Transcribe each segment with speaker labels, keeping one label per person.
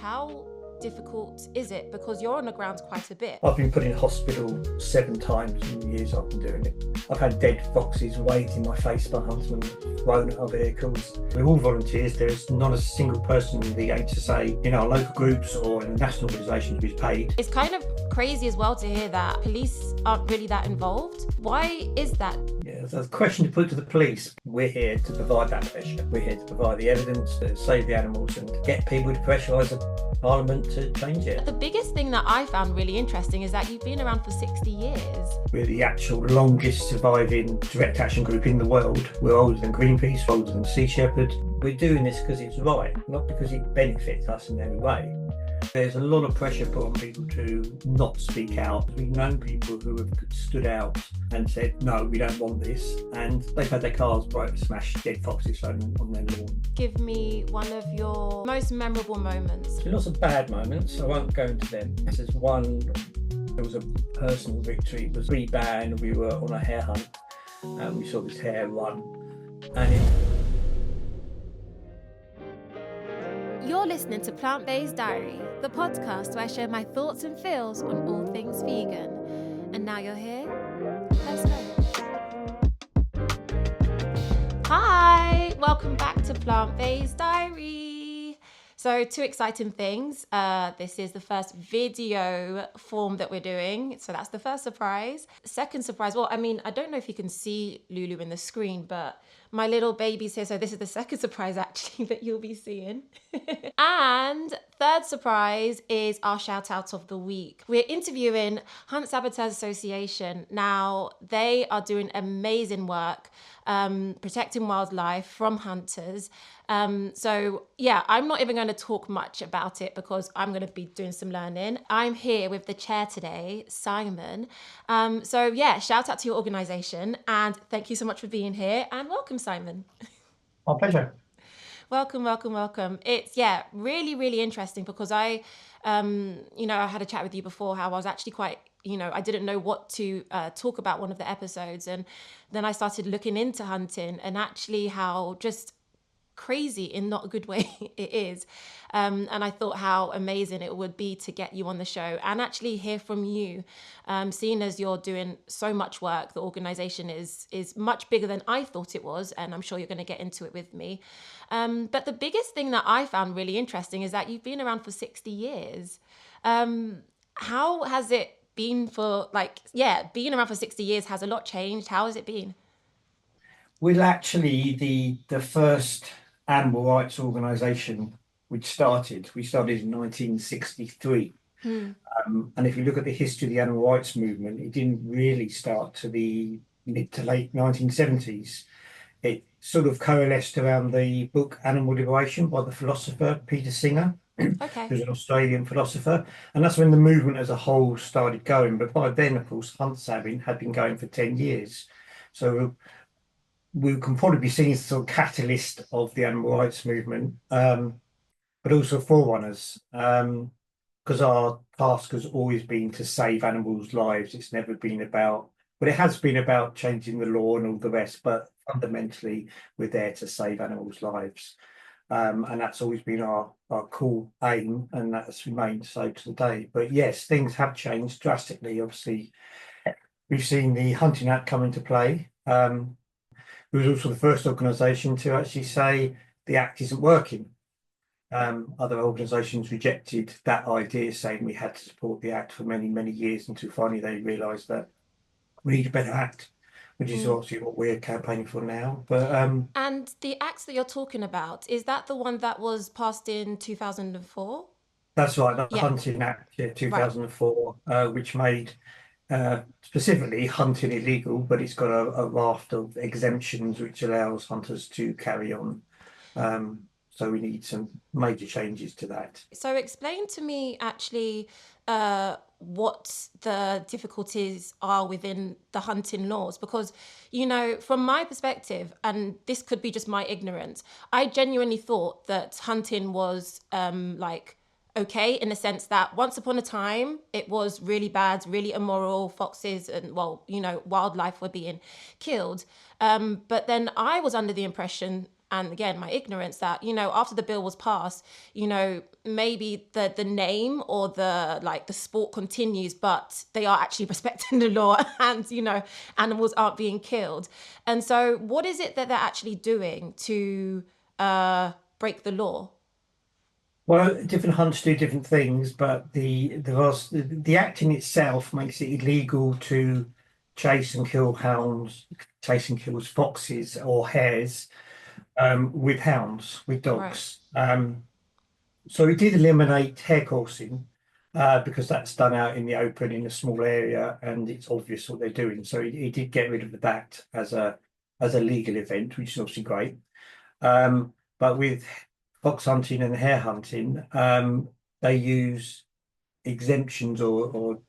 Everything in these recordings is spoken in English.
Speaker 1: how difficult is it? Because you're on the ground quite a bit.
Speaker 2: I've been put in hospital 7 times in the years I've been doing it. I've had dead foxes waved in my face by huntsmen, thrown at our vehicles. We're all volunteers. There's not a single person in the HSA, in our local groups or in national organisations who's paid.
Speaker 1: It's kind of crazy as well to hear that police aren't really that involved. Why is that?
Speaker 2: Yeah, that's a question to put to the police. We're here to provide that pressure. We're here to provide the evidence, to save the animals and get people to pressurise the Parliament to change it.
Speaker 1: The biggest thing that I found really interesting is that you've been around for 60 years.
Speaker 2: We're the actual longest surviving direct action group in the world. We're older than Greenpeace, older than Sea Shepherd. We're doing this because it's right, not because it benefits us in any way. There's a lot of pressure put on people to not speak out. We've known people who have stood out and said, no, we don't want this. And they've had their cars smashed, dead foxes thrown on their lawn.
Speaker 1: Give me one of your most memorable moments.
Speaker 2: There's lots of bad moments. I won't go into them. There's one, there was a personal victory. It was really bad and we were on a hare hunt and we saw this hare run. And
Speaker 1: You're listening to Plant-Based Diary, the podcast where I share my thoughts and feels on all things vegan. And now you're here, let's go. Hi, welcome back to Plant-Based Diary. So 2 exciting things. This is the first video form that we're doing. So that's the first surprise. Second surprise, well, I mean, I don't know if you can see Lulu in the screen, but my little baby's here. So this is the second surprise actually that you'll be seeing. And third surprise is our shout out of the week. We're interviewing Hunt Saboteurs Association. Now, they are doing amazing work protecting wildlife from hunters. So yeah, I'm not even going to talk much about it because I'm going to be doing some learning. I'm here with the chair today, Simon. So yeah, shout out to your organisation and thank you so much for being here and welcome, Simon.
Speaker 2: my pleasure.
Speaker 1: Welcome, welcome, welcome. It's, yeah, really, really interesting because I had a chat with you before how I was actually quite, I didn't know what to talk about one of the episodes. And then I started looking into hunting and actually how just crazy in not a good way it is. And I thought how amazing it would be to get you on the show and actually hear from you, seeing as you're doing so much work. The organisation is much bigger than I thought it was, and I'm sure you're going to get into it with me. But the biggest thing that I found really interesting is that you've been around for 60 years. How has it been for, being around for 60 years? Has a lot changed? How has it been?
Speaker 2: We're actually the first animal rights organisation we started in 1963. And if you look at the history of the animal rights movement, it didn't really start to the mid to late 1970s. It sort of coalesced around the book Animal Liberation by the philosopher Peter Singer,
Speaker 1: Okay.
Speaker 2: who's an Australian philosopher. And that's when the movement as a whole started going. But by then, of course, Hunt Sabbing had been going for 10 years. So we can probably be seen as the sort of catalyst of the animal rights movement, but also forerunners, because our task has always been to save animals' lives. It's never been about, but it has been about changing the law and all the rest, but fundamentally we're there to save animals' lives. And that's always been our core aim, and that's remained so to the day. But yes, things have changed drastically. Obviously, we've seen the Hunting Act come into play. It was also the first organisation to actually say the Act isn't working. Other organisations rejected that idea, saying we had to support the Act for many, many years until finally they realised that we need a better Act, which is obviously what we're campaigning for now. But
Speaker 1: and the Act that you're talking about, is that the one that was passed in 2004?
Speaker 2: That's right, the
Speaker 1: Yeah.
Speaker 2: Hunting Act, 2004, which made specifically hunting illegal, but it's got a raft of exemptions which allows hunters to carry on. So we need some major changes to that.
Speaker 1: So explain to me actually what the difficulties are within the hunting laws, because, from my perspective, and this could be just my ignorance, I genuinely thought that hunting was okay, in the sense that once upon a time it was really bad, really immoral. Foxes and, well, wildlife were being killed. But then I was under the impression, and again my ignorance, that after the bill was passed, maybe the name or the sport continues, but they are actually respecting the law, and animals aren't being killed. And so what is it that they're actually doing to break the law?
Speaker 2: Well, different hunts do different things, but the act in itself makes it illegal to chase and kill hounds, chase and kill foxes or hares with hounds, with
Speaker 1: Right.
Speaker 2: dogs. So it did eliminate hare coursing because that's done out in the open in a small area, and it's obvious what they're doing. So it did get rid of that as a legal event, which is obviously great. But with fox hunting and hare hunting, they use exemptions or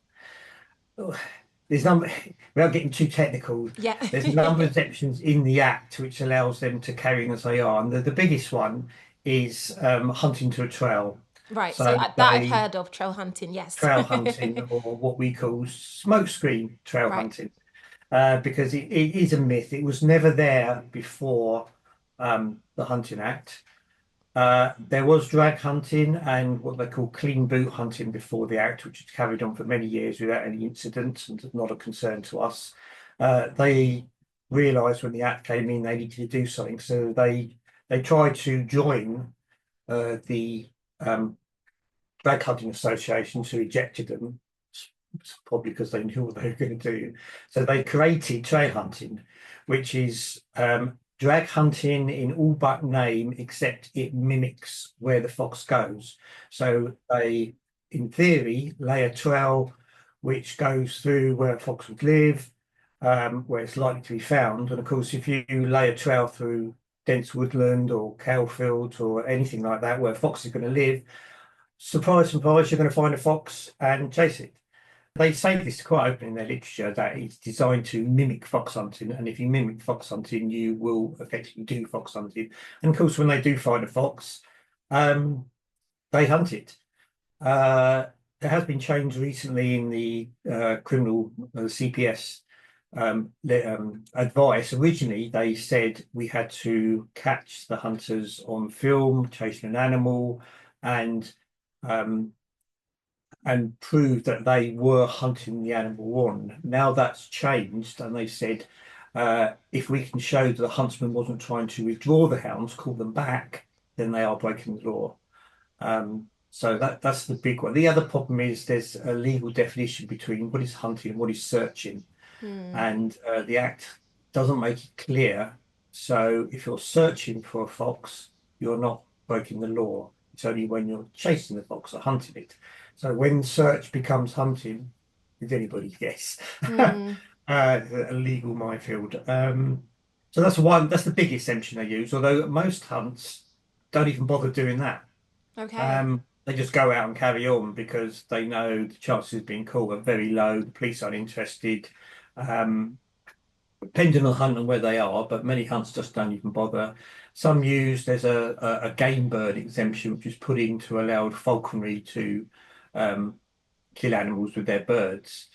Speaker 2: there's number without getting too technical.
Speaker 1: Yeah.
Speaker 2: There's a number of exemptions in the Act which allows them to carry on as they are, and the biggest one is hunting to a trail.
Speaker 1: Right. So
Speaker 2: So
Speaker 1: that I've
Speaker 2: they
Speaker 1: heard of, trail hunting. Yes.
Speaker 2: trail hunting, or what we call smokescreen trail
Speaker 1: Right.
Speaker 2: hunting, because it is a myth. It was never there before the Hunting Act. There was drag hunting and what they call clean boot hunting before the Act, which was carried on for many years without any incidents and not a concern to us. They realised when the Act came in they needed to do something, so they tried to join the Drag Hunting Association, who rejected them, probably because they knew what they were going to do. So they created trail hunting, which is drag hunting in all but name, except it mimics where the fox goes. So they, in theory, lay a trail which goes through where a fox would live, where it's likely to be found. And of course, if you lay a trail through dense woodland or cow fields or anything like that where a fox is going to live, surprise, surprise, you're going to find a fox and chase it. They say this quite openly in their literature, that it's designed to mimic fox hunting, and if you mimic fox hunting, you will effectively do fox hunting. And of course, when they do find a fox, they hunt it. There has been change recently in the criminal CPS advice. Originally, they said we had to catch the hunters on film chasing an animal, and um, prove that they were hunting the animal on. Now that's changed, and they said if we can show that the huntsman wasn't trying to withdraw the hounds, call them back, then they are breaking the law. So that's the big one. The other problem is there's a legal definition between what is hunting and what is searching, and the Act doesn't make it clear. So if you're searching for a fox, you're not breaking the law. It's only when you're chasing the fox or hunting it. So when search becomes hunting, is anybody's guess. A legal minefield. So that's one. That's the big exemption they use. Although most hunts don't even bother doing that.
Speaker 1: Okay.
Speaker 2: They just go out and carry on because they know the chances of being caught are very low. The police aren't interested. Depending on the hunt and where they are, but many hunts just don't even bother. Some use, there's a game bird exemption, which is put in to allow falconry to kill animals with their birds.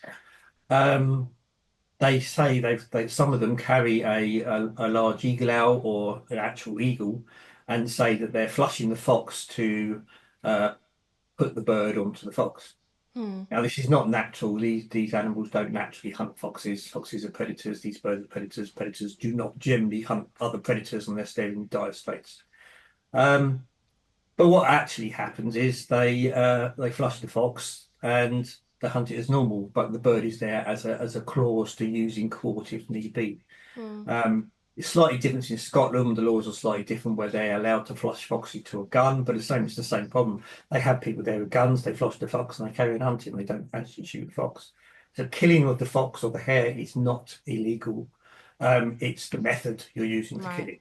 Speaker 2: They say some of them carry a large eagle owl or an actual eagle, and say that they're flushing the fox to put the bird onto the fox. Now, this is not natural. These animals don't naturally hunt foxes. Foxes are predators. These birds are predators. Predators do not generally hunt other predators unless they're in dire straits. But what actually happens is they flush the fox and they hunt it as normal, but the bird is there as a clause to use in court if need be. It's slightly different in Scotland. The laws are slightly different where they're allowed to flush foxes to a gun, but it's the same problem. They have people there with guns, they flush the fox and they carry on hunting. They don't actually shoot the fox. So killing of the fox or the hare is not illegal. It's the method you're using to kill
Speaker 1: Right.
Speaker 2: it.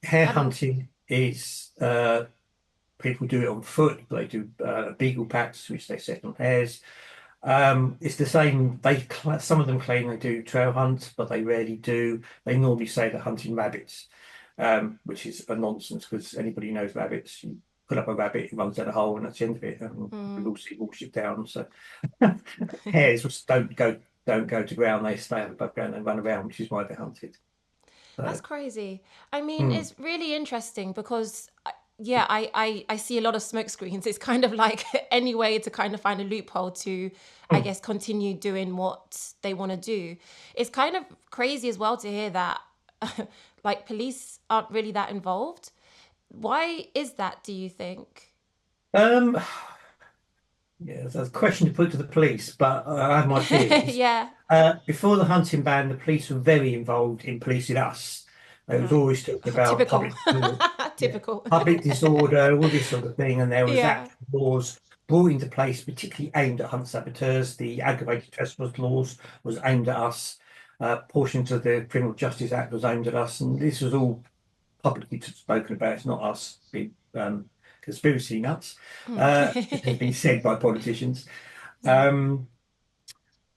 Speaker 2: Hare
Speaker 1: I didn't.
Speaker 2: hunting is people do it on foot. They do beagle packs, which they set on hares. It's the same. Some of them claim they do trail hunt, but they rarely do. They normally say they're hunting rabbits, which is a nonsense because anybody who knows rabbits, put up a rabbit, it runs down a hole, and that's the end of it. And we
Speaker 1: Mm.
Speaker 2: all see watership down. So hares just don't go to ground; they stay above ground and run around, which is why they're hunted.
Speaker 1: That's
Speaker 2: So,
Speaker 1: crazy. I mean,
Speaker 2: mm,
Speaker 1: it's really interesting because, yeah, I see a lot of smoke screens. It's kind of like any way to kind of find a loophole to, I
Speaker 2: mm.
Speaker 1: guess, continue doing what they want to do. It's kind of crazy as well to hear that, like, police aren't really that involved. Why is that, do you think?
Speaker 2: um, yeah, that's a question to put to the police, but I have my theories.
Speaker 1: Yeah.
Speaker 2: Before the hunting ban, the police were very involved in policing us. They was always talking about
Speaker 1: Typical.
Speaker 2: public disorder, yeah,
Speaker 1: Typical.
Speaker 2: public disorder, all this sort of thing, and there was
Speaker 1: Yeah.
Speaker 2: actual laws brought into place, particularly aimed at hunt saboteurs. The aggravated trespass laws was aimed at us. Portions of the Criminal Justice Act was aimed at us, and this was all publicly spoken about. It's not us being conspiracy nuts. It has been said by politicians. Um,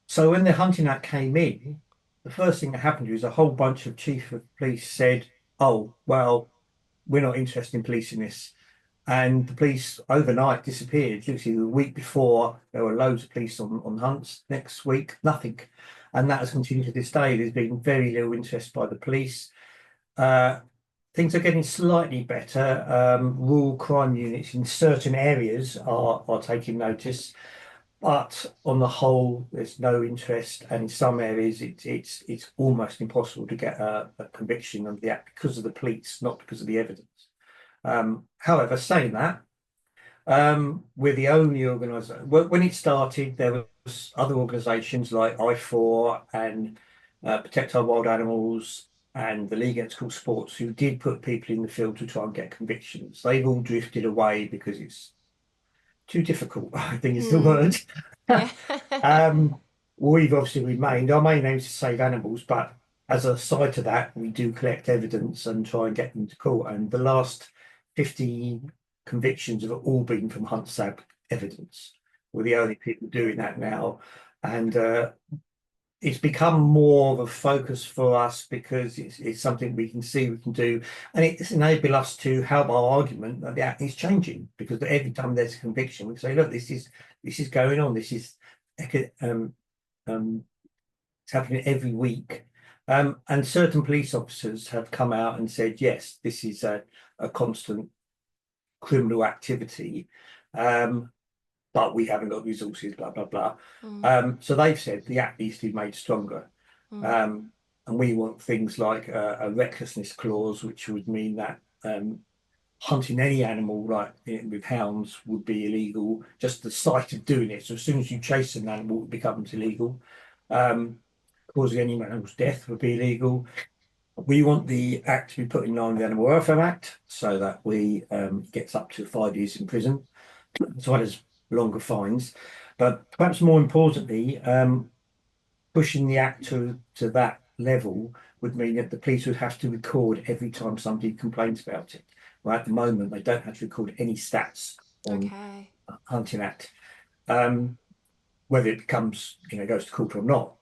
Speaker 2: so when the Hunting Act came in, the first thing that happened was a whole bunch of chief of police said, "Oh, well, we're not interested in policing this." And the police overnight disappeared. Literally the week before, there were loads of police on hunts. Next week, nothing. And that has continued to this day. There's been very little interest by the police. Uh, Things are getting slightly better. Rural crime units in certain areas are taking notice, but on the whole, there's no interest, and in some areas, it's almost impossible to get a conviction of the act because of the police, not because of the evidence. However, saying that, we're the only organisation. When it started, there was other organisations like I4 and Protect Our Wild Animals and the League Against Cruel Sports who did put people in the field to try and get convictions. They've all drifted away because it's too difficult, I think is the
Speaker 1: Mm.
Speaker 2: word.
Speaker 1: Yeah.
Speaker 2: We've obviously remained. Our main aim is to save animals, but as a side to that, we do collect evidence and try and get them to court. And the last 50 convictions have all been from Hunt Sab evidence. We're the only people doing that now. And it's become more of a focus for us because it's something we can see we can do, and it's enabled us to help our argument that the act is changing because every time there's a conviction, we say, look, this is going on. This is um, it's happening every week. And certain police officers have come out and said, yes, this is a constant criminal activity. But we haven't got resources, blah, blah, blah.
Speaker 1: Mm.
Speaker 2: So they've said the act needs to be made stronger.
Speaker 1: Mm.
Speaker 2: And we want things like a recklessness clause, which would mean that hunting any animal like with hounds would be illegal. Just the sight of doing it. So as soon as you chase an animal, it becomes illegal. Um, Causing any animal's death would be illegal. We want the act to be put in line with the Animal Welfare Act so that we gets up to 5 years in prison, as well as longer fines. But perhaps more importantly, pushing the act to that level would mean that the police would have to record every time somebody complains about it. Well, at the moment, they don't have to record any stats on
Speaker 1: Okay.
Speaker 2: Hunting Act, um, whether it becomes, goes to court or not,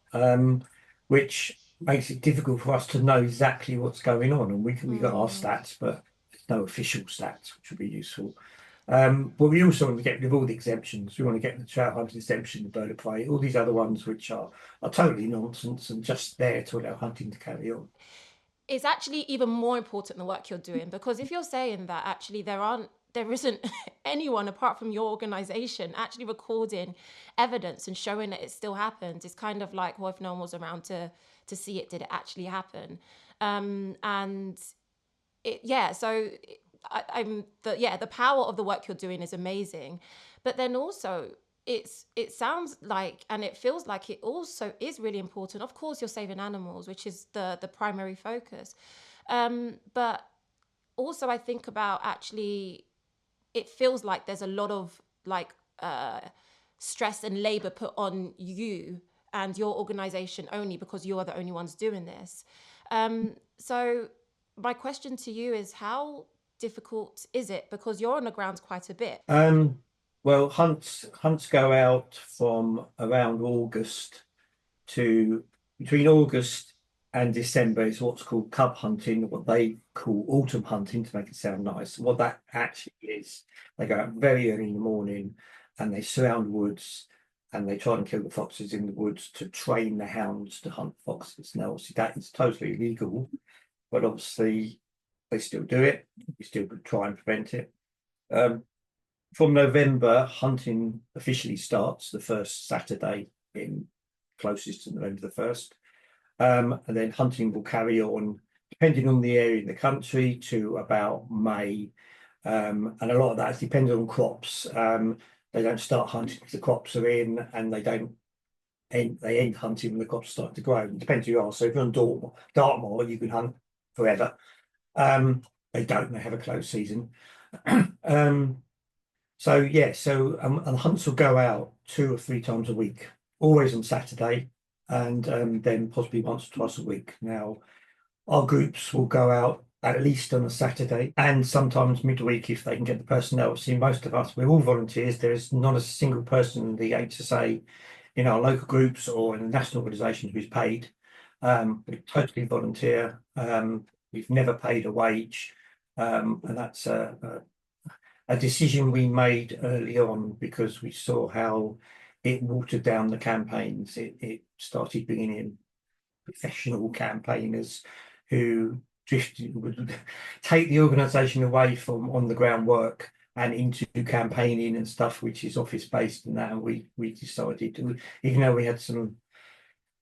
Speaker 2: which makes it difficult for us to know exactly what's going on. And we got our
Speaker 1: Mm.
Speaker 2: stats, but there's no official stats, which would be useful. But we also want to get rid of all the exemptions. We want to get the trout hunting exemption, the bird of prey, all these other ones which are totally nonsense and just there to allow hunting to carry on.
Speaker 1: It's actually even more important the work you're doing because if you're saying that actually there isn't anyone apart from your organization actually recording evidence and showing that it still happens, it's kind of like, well, if no one was around to see it, did it actually happen? And it, yeah, so I'm the yeah the power of the work you're doing is amazing, but then also it sounds like and it feels like it also is really important. Of course, you're saving animals, which is the primary focus, but also I think about actually it feels like there's a lot of like stress and labor put on you and your organization only because you are the only ones doing this. So my question to you is how difficult is it because you're on the ground quite a bit.
Speaker 2: Um, well, hunts go out from around August to between August and December is what's called cub hunting, what they call autumn hunting to make it sound nice. What that actually is, they go out very early in the morning and they surround woods and they try and kill the foxes in the woods to train the hounds to hunt foxes. Now, obviously, that is totally illegal, but obviously they still do it. We still try and prevent it. From November, hunting officially starts the first Saturday in closest to November the 1st. And then hunting will carry on, depending on the area in the country, to about May. And a lot of that is dependent on crops. They don't start hunting if the crops are in, and they end hunting when the crops start to grow. It depends who you are. So if you're on Dartmoor, you can hunt forever. They don't, they have a closed season. So yeah, and hunts will go out 2 or 3 times a week, always on Saturday, and then possibly once or twice a week. Now, our groups will go out at least on a Saturday and sometimes midweek if they can get the personnel. See, most of us, we're all volunteers. There's not a single person in the HSA in our local groups or in the national organisation who's paid. We're totally volunteer. We've never paid a wage, and that's a decision we made early on because we saw how it watered down the campaigns. It started bringing in professional campaigners who would take the organisation away from on the ground work and into campaigning and stuff, which is office based and that. And we decided, even though we had some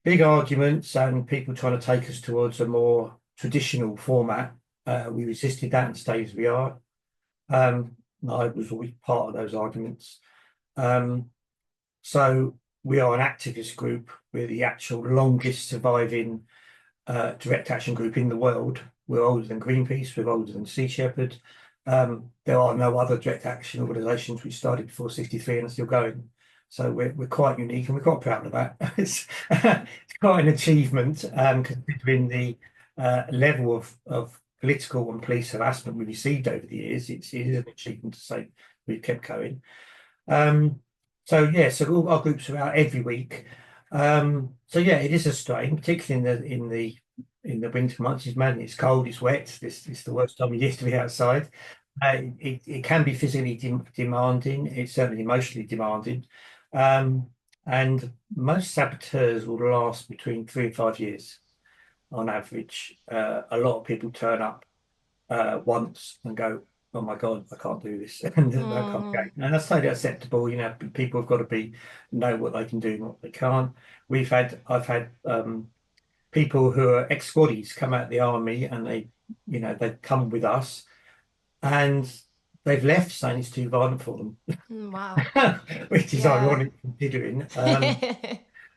Speaker 2: big arguments and people trying to take us towards a more traditional format, we resisted that and stayed as we are. I was always part of those arguments. So we are an activist group. We're the actual longest surviving direct action group in the world. We're older than Greenpeace, we're older than Sea Shepherd. There are no other direct action organisations which started before 63 and are still going. So we're quite unique and we're quite proud of that. It's quite an achievement considering the level of political and police harassment we received over the years. It is an achievement to say we've kept going. So yeah, so all our groups are out every week. So yeah, it is a strain, particularly in the winter months. It's mad, it's cold, it's wet. It's the worst time of year to be outside. It can be physically demanding. It's certainly emotionally demanding. And most saboteurs will last between 3 and 5 years on average. A lot of people turn up once and go, oh my God, I can't do this. And they'll come again. And that's totally acceptable. You know, people have got to know what they can do and what they can't. I've had people who are ex-squaddies come out of the army and they come with us and they've left saying it's too violent for them.
Speaker 1: Wow.
Speaker 2: Which is ironic considering.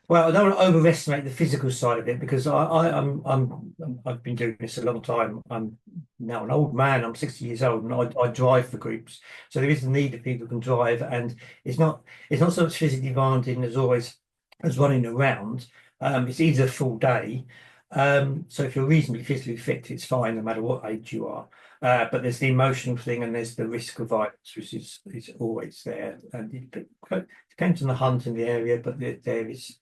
Speaker 2: Well, I don't want to overestimate the physical side of it because I've been doing this a long time. I'm now an old man. I'm 60 years old, and I drive for groups. So there is the need that people can drive, and it's not so much physically demanding as always as running around. It's either a full day. So if you're reasonably physically fit, it's fine no matter what age you are. But there's the emotional thing, and there's the risk of violence, which is always there. And it depends on the hunt in the area, but there is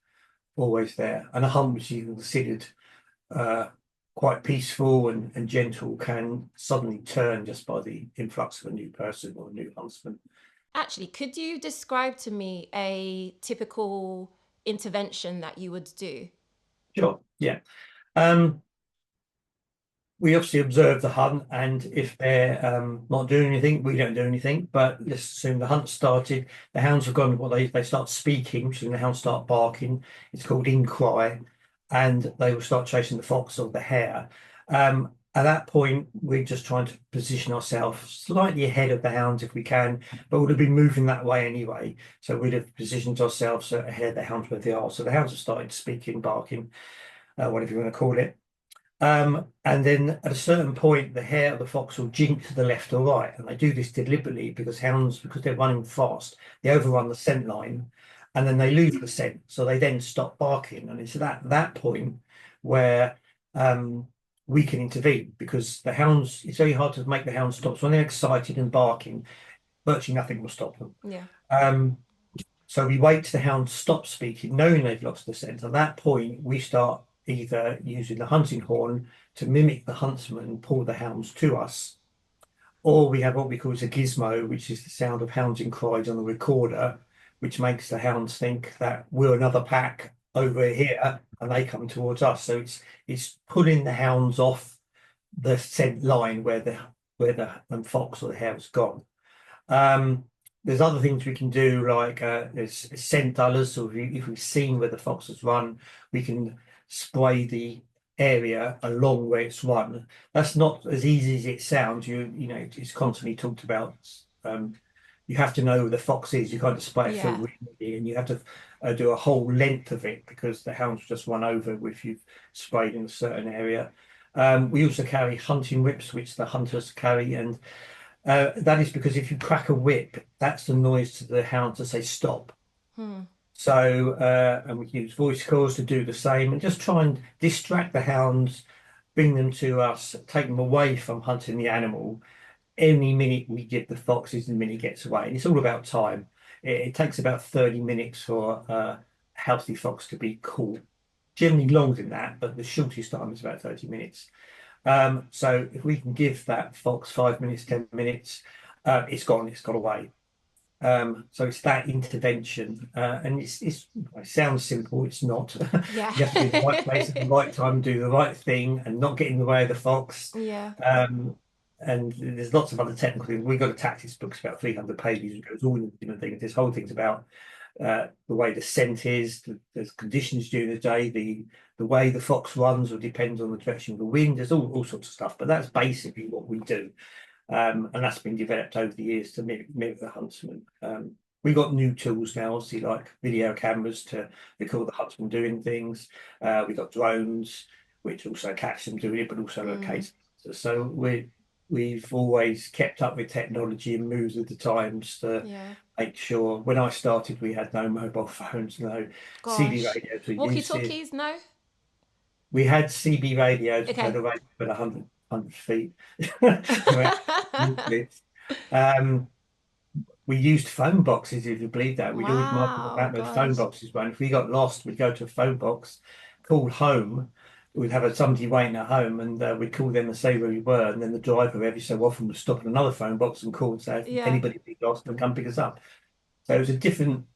Speaker 2: always there. And a hunt which is considered quite peaceful and gentle can suddenly turn just by the influx of a new person or a new huntsman.
Speaker 1: Actually, could you describe to me a typical intervention that you would do?
Speaker 2: Sure, yeah. We obviously observe the hunt, and if they're not doing anything, we don't do anything. But let's assume the hunt started, the hounds have gone, they start speaking, which is when the hounds start barking. It's called in cry, and they will start chasing the fox or the hare. At that point, we're just trying to position ourselves slightly ahead of the hounds if we can, but we'd have been moving that way anyway. So we'd have positioned ourselves ahead of the hounds where they are. So the hounds have started speaking, barking, whatever you want to call it. And then at a certain point, the hare or the fox will jink to the left or right. And they do this deliberately because because they're running fast, they overrun the scent line and then they lose the scent. So they then stop barking. And it's at that point where we can intervene because it's very hard to make the hounds stop. So when they're excited and barking, virtually nothing will stop them.
Speaker 1: Yeah.
Speaker 2: So we wait till the hounds stop speaking, knowing they've lost the scent. At that point, we start either using the hunting horn to mimic the huntsman and pull the hounds to us, or we have what we call as a gizmo, which is the sound of hounding cries on a recorder, which makes the hounds think that we're another pack over here and they come towards us. So it's pulling the hounds off the scent line where the fox or the hare's gone. Um, there's other things we can do, like there's scent dullers. So if we've seen where the fox has run, we can spray the area along where it's run. That's not as easy as it sounds. You know, it's constantly talked about. You have to know where the fox is. You can't just spray it through
Speaker 1: Yeah.
Speaker 2: really, and you have to do a whole length of it because the hounds just run over if you've sprayed in a certain area. We also carry hunting whips, which the hunters carry, and that is because if you crack a whip, that's the noise to the hound to say stop.
Speaker 1: Hmm.
Speaker 2: So, and we can use voice calls to do the same and just try and distract the hounds, bring them to us, take them away from hunting the animal. Any minute we give the foxes, the minute gets away. And it's all about time. It takes about 30 minutes for a healthy fox to be caught. Generally longer than that, but the shortest time is about 30 minutes. So if we can give that fox 5 minutes, 10 minutes, it's gone, it's got away. So it's that intervention, and it sounds simple. It's not.
Speaker 1: Yeah.
Speaker 2: You have to be in the right place at the right time, do the right thing, and not get in the way of the fox.
Speaker 1: Yeah.
Speaker 2: And there's lots of other technical things. We've got a tactics book, it's about 300 pages. It goes all into different things. This whole thing's about the way the scent is, there's conditions during the day, the way the fox runs, or depends on the direction of the wind. There's all sorts of stuff, but that's basically what we do. And that's been developed over the years to mimic the huntsman. We've got new tools now, obviously, like video cameras to record the huntsman doing things. We've got drones, which also catch them doing it, but also
Speaker 1: Mm.
Speaker 2: locate. So we've always kept up with technology and moved with the times to
Speaker 1: Yeah.
Speaker 2: make sure. When I started, we had no mobile phones, no CB
Speaker 1: Gosh.
Speaker 2: radios. We
Speaker 1: Walkie
Speaker 2: used it.
Speaker 1: talkies? No.
Speaker 2: We had CB radios, which had
Speaker 1: Okay.
Speaker 2: a range of 100 feet. Right. Um, we used phone boxes, if you believe that. We'd always mark the
Speaker 1: Wow.
Speaker 2: map where the phone
Speaker 1: Gosh.
Speaker 2: boxes were. And if we got lost, we'd go to a phone box, call home. We'd have somebody waiting at home, and we'd call them and say where we were. And then the driver, every so often, would stop at another phone box and call and say, if
Speaker 1: Yeah.
Speaker 2: anybody be lost, then come pick us up. So it was a different,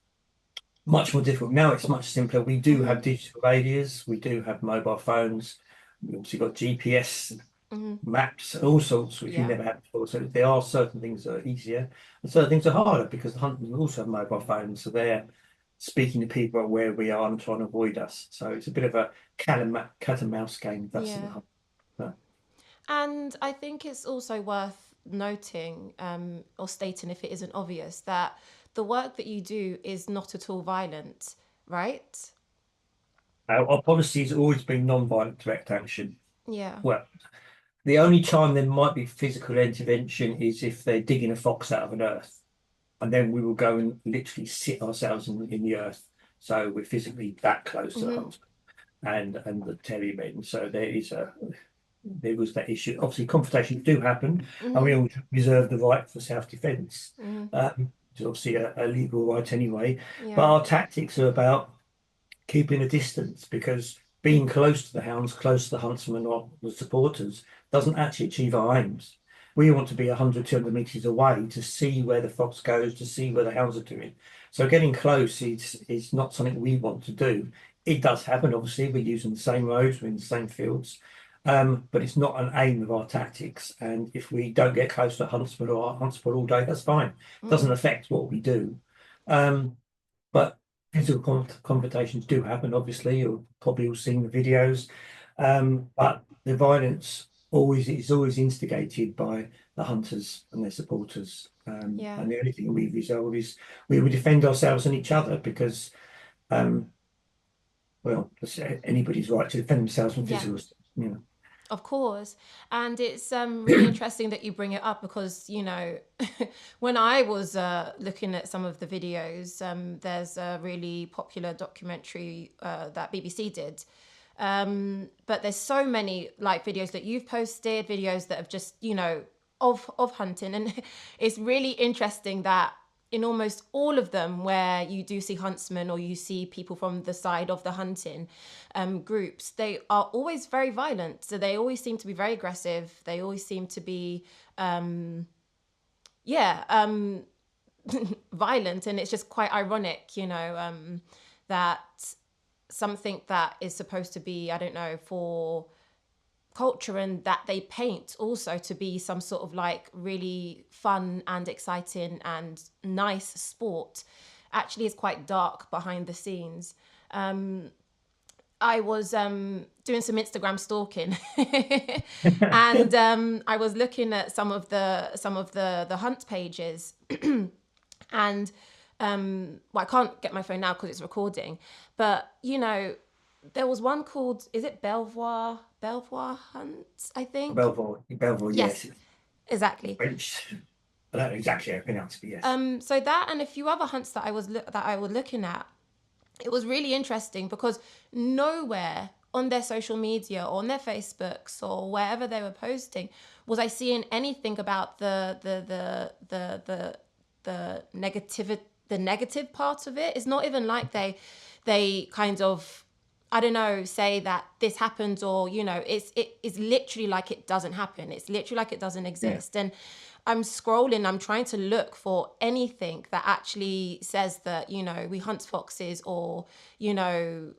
Speaker 2: much more difficult. Now it's much simpler. We do
Speaker 1: Hmm.
Speaker 2: have digital radios, we do have mobile phones. We obviously got GPS
Speaker 1: Hmm.
Speaker 2: maps, all sorts, which we
Speaker 1: Yeah.
Speaker 2: never had before. So there are certain things that are easier and certain things are harder because the hunters also have mobile phones. So they're speaking to people where we are and trying to avoid us. So it's a bit of a cat and mouse game. That's the
Speaker 1: Yeah.
Speaker 2: hunt. But
Speaker 1: And I think it's also worth noting, or stating if it isn't obvious, that the work that you do is not at all violent, right?
Speaker 2: our policy has always been non-violent direct action.
Speaker 1: Yeah.
Speaker 2: Well, the only time there might be physical intervention is if they're digging a fox out of an earth. And then we will go and literally sit ourselves in the earth. So we're physically that close to the
Speaker 1: Hmm.
Speaker 2: hunt and the terrier men. So there was that issue. Obviously, confrontations do happen, and
Speaker 1: Hmm.
Speaker 2: we all reserve the right for self-defense.
Speaker 1: Hmm.
Speaker 2: It's obviously a legal right anyway. But
Speaker 1: Yeah.
Speaker 2: our tactics are about keeping a distance because being close to the hounds, close to the huntsmen or the supporters, doesn't actually achieve our aims. We want to be 100, 200 meters away to see where the fox goes, to see where the hounds are doing. So getting close is not something we want to do. It does happen, obviously. We're using the same roads, we're in the same fields, but it's not an aim of our tactics. And if we don't get close to a huntsman or our huntsman all day, that's fine. It doesn't
Speaker 1: Mm.
Speaker 2: affect what we do. Um, but physical confrontations do happen, obviously. You've probably all seen the videos. But the violence always is always instigated by the hunters and their supporters.
Speaker 1: Yeah.
Speaker 2: And the only thing we resolve is we would defend ourselves and each other because, um, well, it's anybody's right to defend themselves from
Speaker 1: Yeah.
Speaker 2: physical, you know.
Speaker 1: Of course. And it's really interesting that you bring it up because, when I was looking at some of the videos, there's a really popular documentary that BBC did. But there's so many like videos that you've posted, videos that have just, of hunting. And it's really interesting that in almost all of them where you do see huntsmen or you see people from the side of the hunting groups, they are always very violent. So they always seem to be very aggressive. They always seem to be, violent. And it's just quite ironic, you know, that something that is supposed to be, I don't know, for culture, and that they paint also to be some sort of like really fun and exciting and nice sport, actually is quite dark behind the scenes. I was doing some Instagram stalking, and I was looking at some of the hunt pages, and well, I can't get my phone now because it's recording, but you know, there was one called, is it Belvoir Hunt, I think.
Speaker 2: Belvoir,
Speaker 1: Yes,
Speaker 2: yes.
Speaker 1: exactly.
Speaker 2: French. I don't know exactly how to pronounce it, but yes.
Speaker 1: So that and a few other hunts that I was looking at, it was really interesting because nowhere on their social media or on their Facebooks or wherever they were posting was I seeing anything about the negative part of it. It's not even like they kind of, I don't know, say that this happened, or you know, it is literally like it doesn't happen. It's literally like it doesn't exist. And I'm scrolling, I'm trying to look for anything that actually says that, you know, we hunt foxes, or, you know,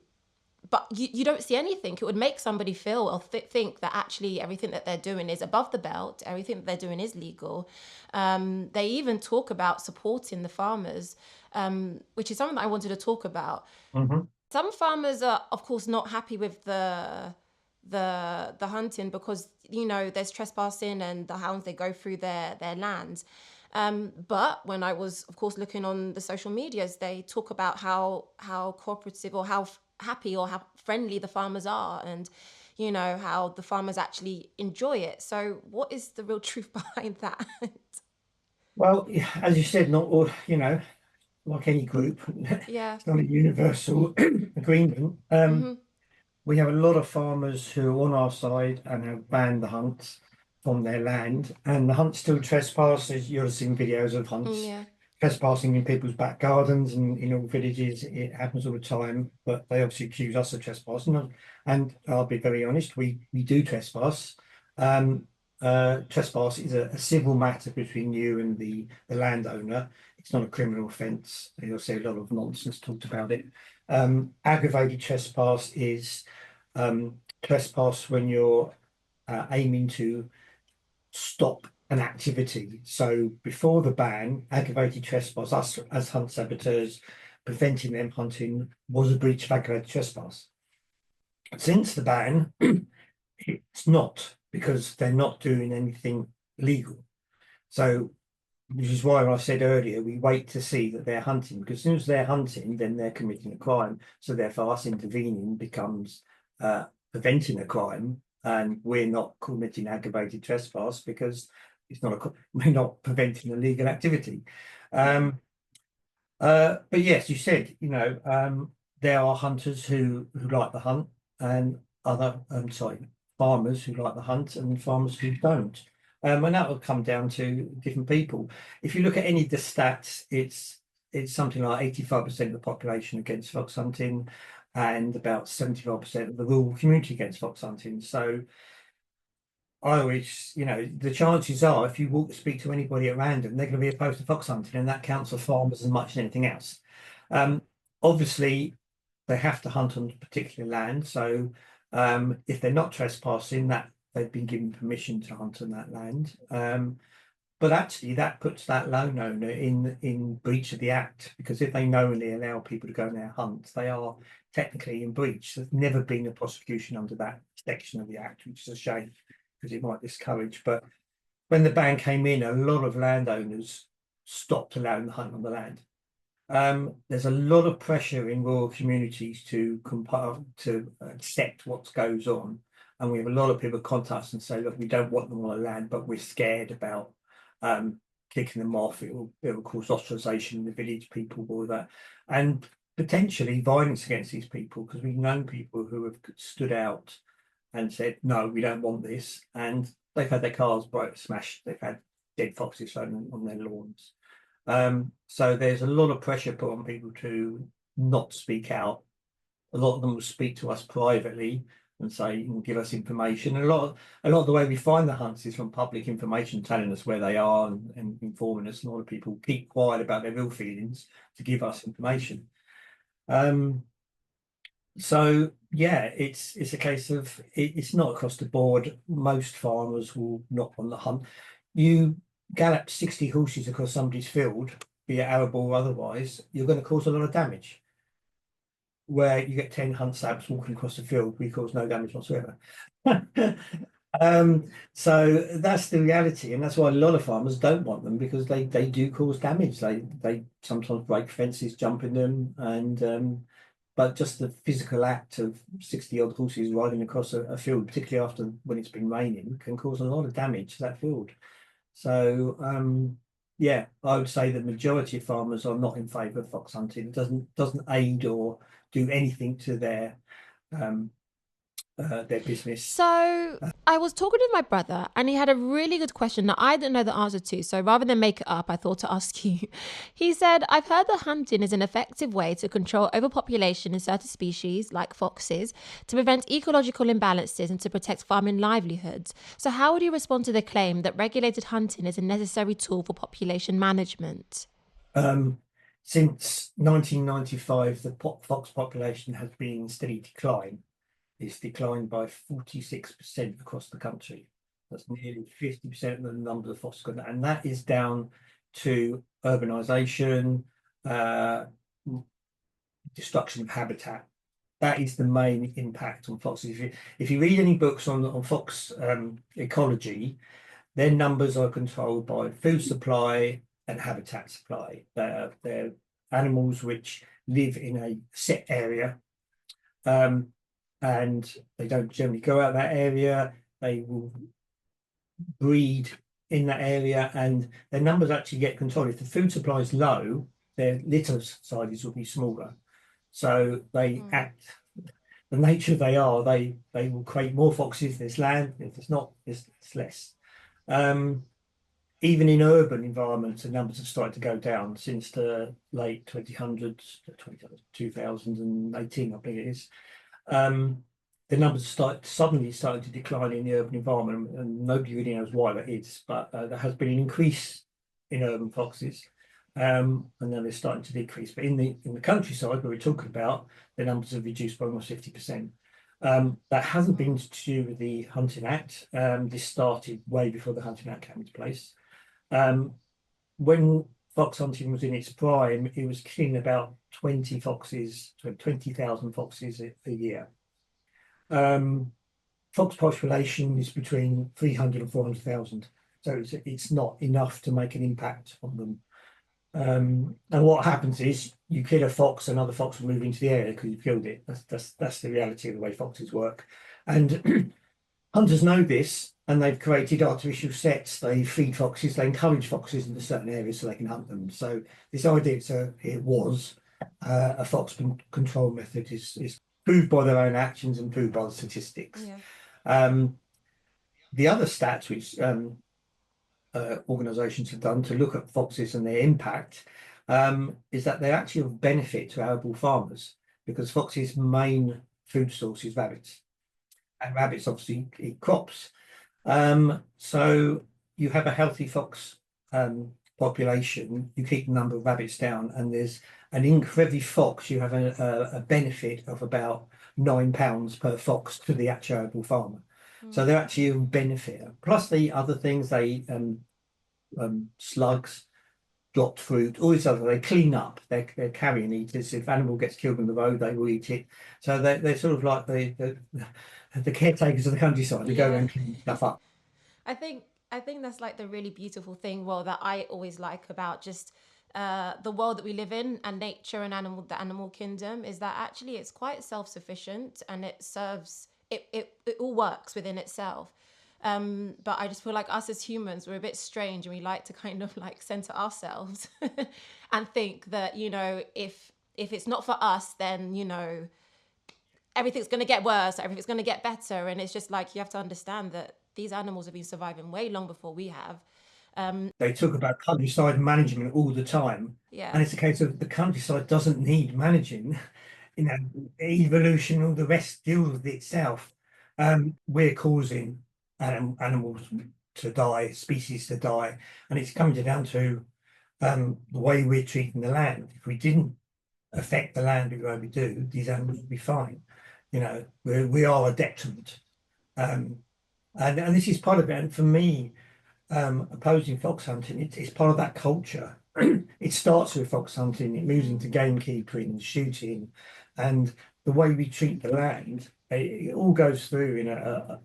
Speaker 1: but you don't see anything. It would make somebody feel or think that actually everything that they're doing is above the belt, everything that they're doing is legal. They even talk about supporting the farmers, which is something that I wanted to talk about.
Speaker 2: Mm-hmm.
Speaker 1: Some farmers are, of course, not happy with the hunting because, you know, there's trespassing and the hounds, they go through their lands. But when I was, of course, looking on the social medias, they talk about how cooperative or how happy or how friendly the farmers are, and you know how the farmers actually enjoy it. So what is the real truth behind that?
Speaker 2: Well, as you said, not all, you know, like any group,
Speaker 1: Yeah.
Speaker 2: it's not a universal agreement.
Speaker 1: Mm-hmm.
Speaker 2: We have a lot of farmers who are on our side and have banned the hunts from their land, and the hunt still trespasses. You'll have seen videos of hunts
Speaker 1: Yeah.
Speaker 2: trespassing in people's back gardens and in all villages. It happens all the time, but they obviously accuse us of trespassing. And I'll be very honest, we do trespass. Trespass is a civil matter between you and the landowner. It's not a criminal offence. You'll see a lot of nonsense talked about it. Aggravated trespass is trespass when you're aiming to stop an activity. So before the ban, aggravated trespass, us as hunt saboteurs, preventing them hunting was a breach of aggravated trespass. Since the ban, it's not, because they're not doing anything legal. So, which is why I said earlier, we wait to see that they're hunting, because as soon as they're hunting, then they're committing a crime. So therefore us intervening becomes preventing a crime, and we're not committing aggravated trespass because it's not we're not preventing illegal activity. But yes, you said, you know, there are hunters who like the hunt, and other farmers who like the hunt and farmers who don't. And that will come down to different people. If you look at any of the stats, it's something like 85% of the population against fox hunting, and about 75% of the rural community against fox hunting. So I always, you know, the chances are if you speak to anybody at random, they're going to be opposed to fox hunting, and that counts for farmers as much as anything else. Obviously, they have to hunt on particular land. So if they're not trespassing, that they've been given permission to hunt on that land. But actually, that puts that lone owner in breach of the act, because if they knowingly allow people to go on their hunt, they are technically in breach. There's never been a prosecution under that section of the act, which is a shame because it might discourage. But when the ban came in, a lot of landowners stopped allowing the hunt on the land. There's a lot of pressure in rural communities to compile to accept what goes on, and we have a lot of people contact us and say, look, we don't want them on the land, but we're scared about kicking them off. It will cause ostracization in the village, people all that, and potentially violence against these people, because we've known people who have stood out and said, no, we don't want this, and they've had their cars smashed, they've had dead foxes thrown on their lawns. So there's a lot of pressure put on people to not speak out. A lot of them will speak to us privately and say, "You can give us information." And a lot of the way we find the hunts is from public information telling us where they are and informing us. A lot of people keep quiet about their real feelings to give us information. Um, so yeah, it's a case of it's not across the board. Most farmers will not want the hunt. You gallop 60 horses across somebody's field, be it arable or otherwise, you're going to cause a lot of damage. Where you get 10 hunt sabs walking across the field, we cause no damage whatsoever. So that's the reality, and that's why a lot of farmers don't want them, because they do cause damage. They sometimes break fences, jump in them, and but just the physical act of 60 odd horses riding across a field, particularly after when it's been raining, can cause a lot of damage to that field. So yeah, I would say the majority of farmers are not in favour of fox hunting. It doesn't aid or do anything to their business.
Speaker 1: So I was talking to my brother and he had a really good question that I didn't know the answer to. So rather than make it up, I thought to ask you. He said, I've heard that hunting is an effective way to control overpopulation in certain species, like foxes, to prevent ecological imbalances and to protect farming livelihoods. So how would you respond to the claim that regulated hunting is a necessary tool for population management?
Speaker 2: Um, since 1995, the fox population has been in steady decline. It's declined by 46% across the country. That's nearly 50% of the number of foxes gone, and that is down to urbanisation, uh, destruction of habitat. That is the main impact on foxes. If you read any books on fox ecology, their numbers are controlled by food supply and habitat supply. They're animals which live in a set area, and they don't generally go out that area. They will breed in that area, and their numbers actually get controlled. If the food supply is low, their litter sizes will be smaller. So they act the nature they are. They will create more foxes if there's land. If it's not, it's less. Um, Even in urban environments, the numbers have started to go down since the late 2000s, 2018, I think it is. The numbers suddenly started to decline in the urban environment, and nobody really knows why that is. But there has been an increase in urban foxes, and then they're starting to decrease. But in the countryside, where we're talking about, the numbers have reduced by almost 50%. That hasn't been to do with the Hunting Act. This started way before the Hunting Act came into place. When fox hunting was in its prime, it was killing about 20,000 foxes a year. Fox population is between 300 and 400,000, so it's not enough to make an impact on them. And what happens is you kill a fox, another fox will move into the area because you killed it. That's the reality of the way foxes work, and hunters know this, and they've created artificial sets. They feed foxes, they encourage foxes into certain areas so they can hunt them. So this idea, it was a fox control method is proved by their own actions and proved by the statistics.
Speaker 1: Yeah.
Speaker 2: The other stats which organisations have done to look at foxes and their impact is that they're actually of benefit to arable farmers, because foxes' main food source is rabbits, and rabbits obviously eat crops. So you have a healthy fox population, you keep the number of rabbits down, and there's for every fox you have a benefit of about £9 per fox to the actual arable farmer. So they're actually a benefit. Plus the other things, they slugs, dropped fruit, all this other, they clean up. They're carrion eaters. If animal gets killed on the road, they will eat it. So they're sort of like the caretakers of the countryside. They go around and clean stuff up.
Speaker 1: I think I think that's like the really beautiful thing, well, that I always like about just the world that we live in and nature and the animal kingdom, is that actually it's quite self-sufficient and it serves it all works within itself. But I just feel like us as humans, we're a bit strange and we like to kind of like center ourselves and think that, if it's not for us, then, everything's going to get worse, everything's going to get better. And it's just like, you have to understand that these animals have been surviving way long before we have.
Speaker 2: They talk about countryside management all the time,
Speaker 1: Yeah.
Speaker 2: and it's a case of the countryside doesn't need managing. You know, evolution, all the rest deals with itself. We're causing animals to die, species to die, and it's coming down to the way we're treating the land. If we didn't affect the land the way we do, these animals would be fine. You know, we are a detriment. And this is part of it. And for me, opposing fox hunting, it's part of that culture. It starts with fox hunting, it moves into gamekeeping, shooting, and the way we treat the land. It all goes through in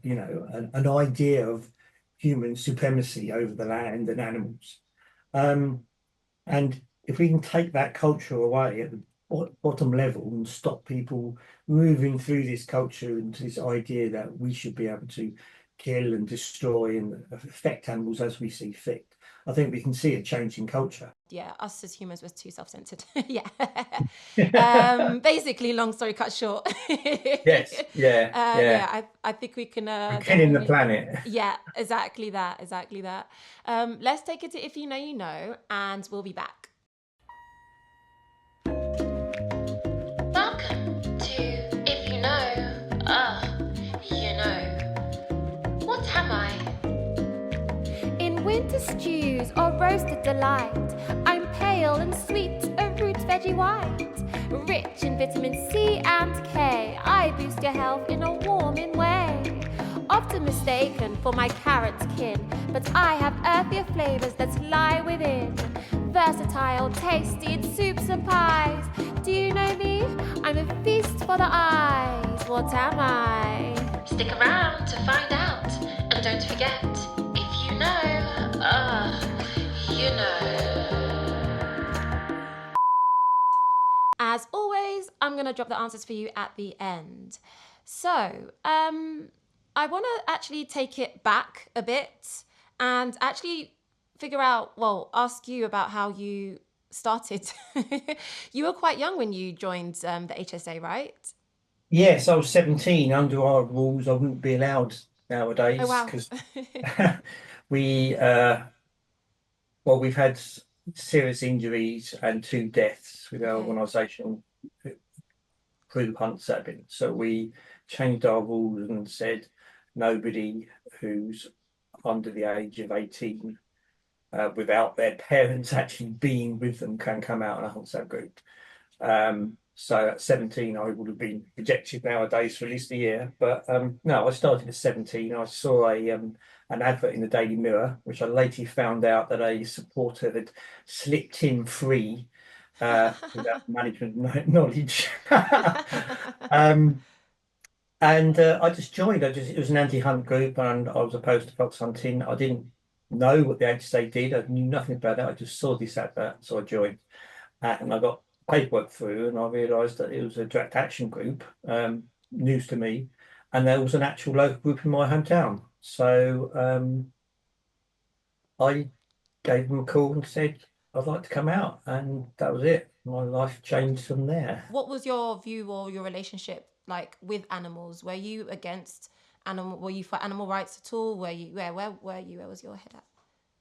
Speaker 2: you know, an idea of human supremacy over the land and animals. And if we can take that culture away at the bottom level and stop people moving through this culture into this idea that we should be able to kill and destroy and affect animals as we see fit, I think we can see a change in culture.
Speaker 1: Yeah, us as humans was too self-centered. Yeah. Basically, long story cut short.
Speaker 2: Yes, yeah, yeah.
Speaker 1: Yeah, I think we can
Speaker 2: We're killing the
Speaker 1: definitely.
Speaker 2: planet.
Speaker 1: Yeah, exactly that, exactly that. Let's take it to If You Know, You Know, and we'll be back. Welcome to If You Know, You Know. What am I? In winter stews or roasted delight, I'm pale and sweet, a root veggie white. Rich in vitamin C and K, I boost your health in a warming way. Often mistaken for my carrot kin, but I have earthier flavours that lie within. Versatile, tasty in soups and pies. Do you know me? I'm a feast for the eyes. What am I? Stick around to find out. And don't forget, if you know, you know. As always, I'm going to drop the answers for you at the end. So, I want to actually take it back a bit and actually figure out, well, ask you about how you started. You were quite young when you joined the HSA, right?
Speaker 2: Yes, I was 17. Under our rules, I wouldn't be allowed
Speaker 1: Oh,
Speaker 2: nowadays
Speaker 1: wow.
Speaker 2: because we well, we've had serious injuries and 2 deaths with our
Speaker 1: Okay.
Speaker 2: organisation through Hunt Saboteurs. So we changed our rules and said nobody who's under the age of 18 without their parents actually being with them can come out in a Hunt Sab group. So at 17, I would have been rejected nowadays for at least a year. But no, I started at 17. I saw an advert in the Daily Mirror, which I later found out that a supporter had slipped in free without management knowledge. And I just joined. It was an anti-hunt group, and I was opposed to fox hunting. I didn't know what the HSA did. I knew nothing about it. I just saw this advert, so I joined. And I got paperwork through, and I realised that it was a direct action group, news to me, and there was an actual local group in my hometown. So I gave them a call and said I'd like to come out, and that was it. My life changed from there.
Speaker 1: What was your view or your relationship like with animals? Were you against animal? Were you for animal rights at all? Were you where were you? Where was your head at?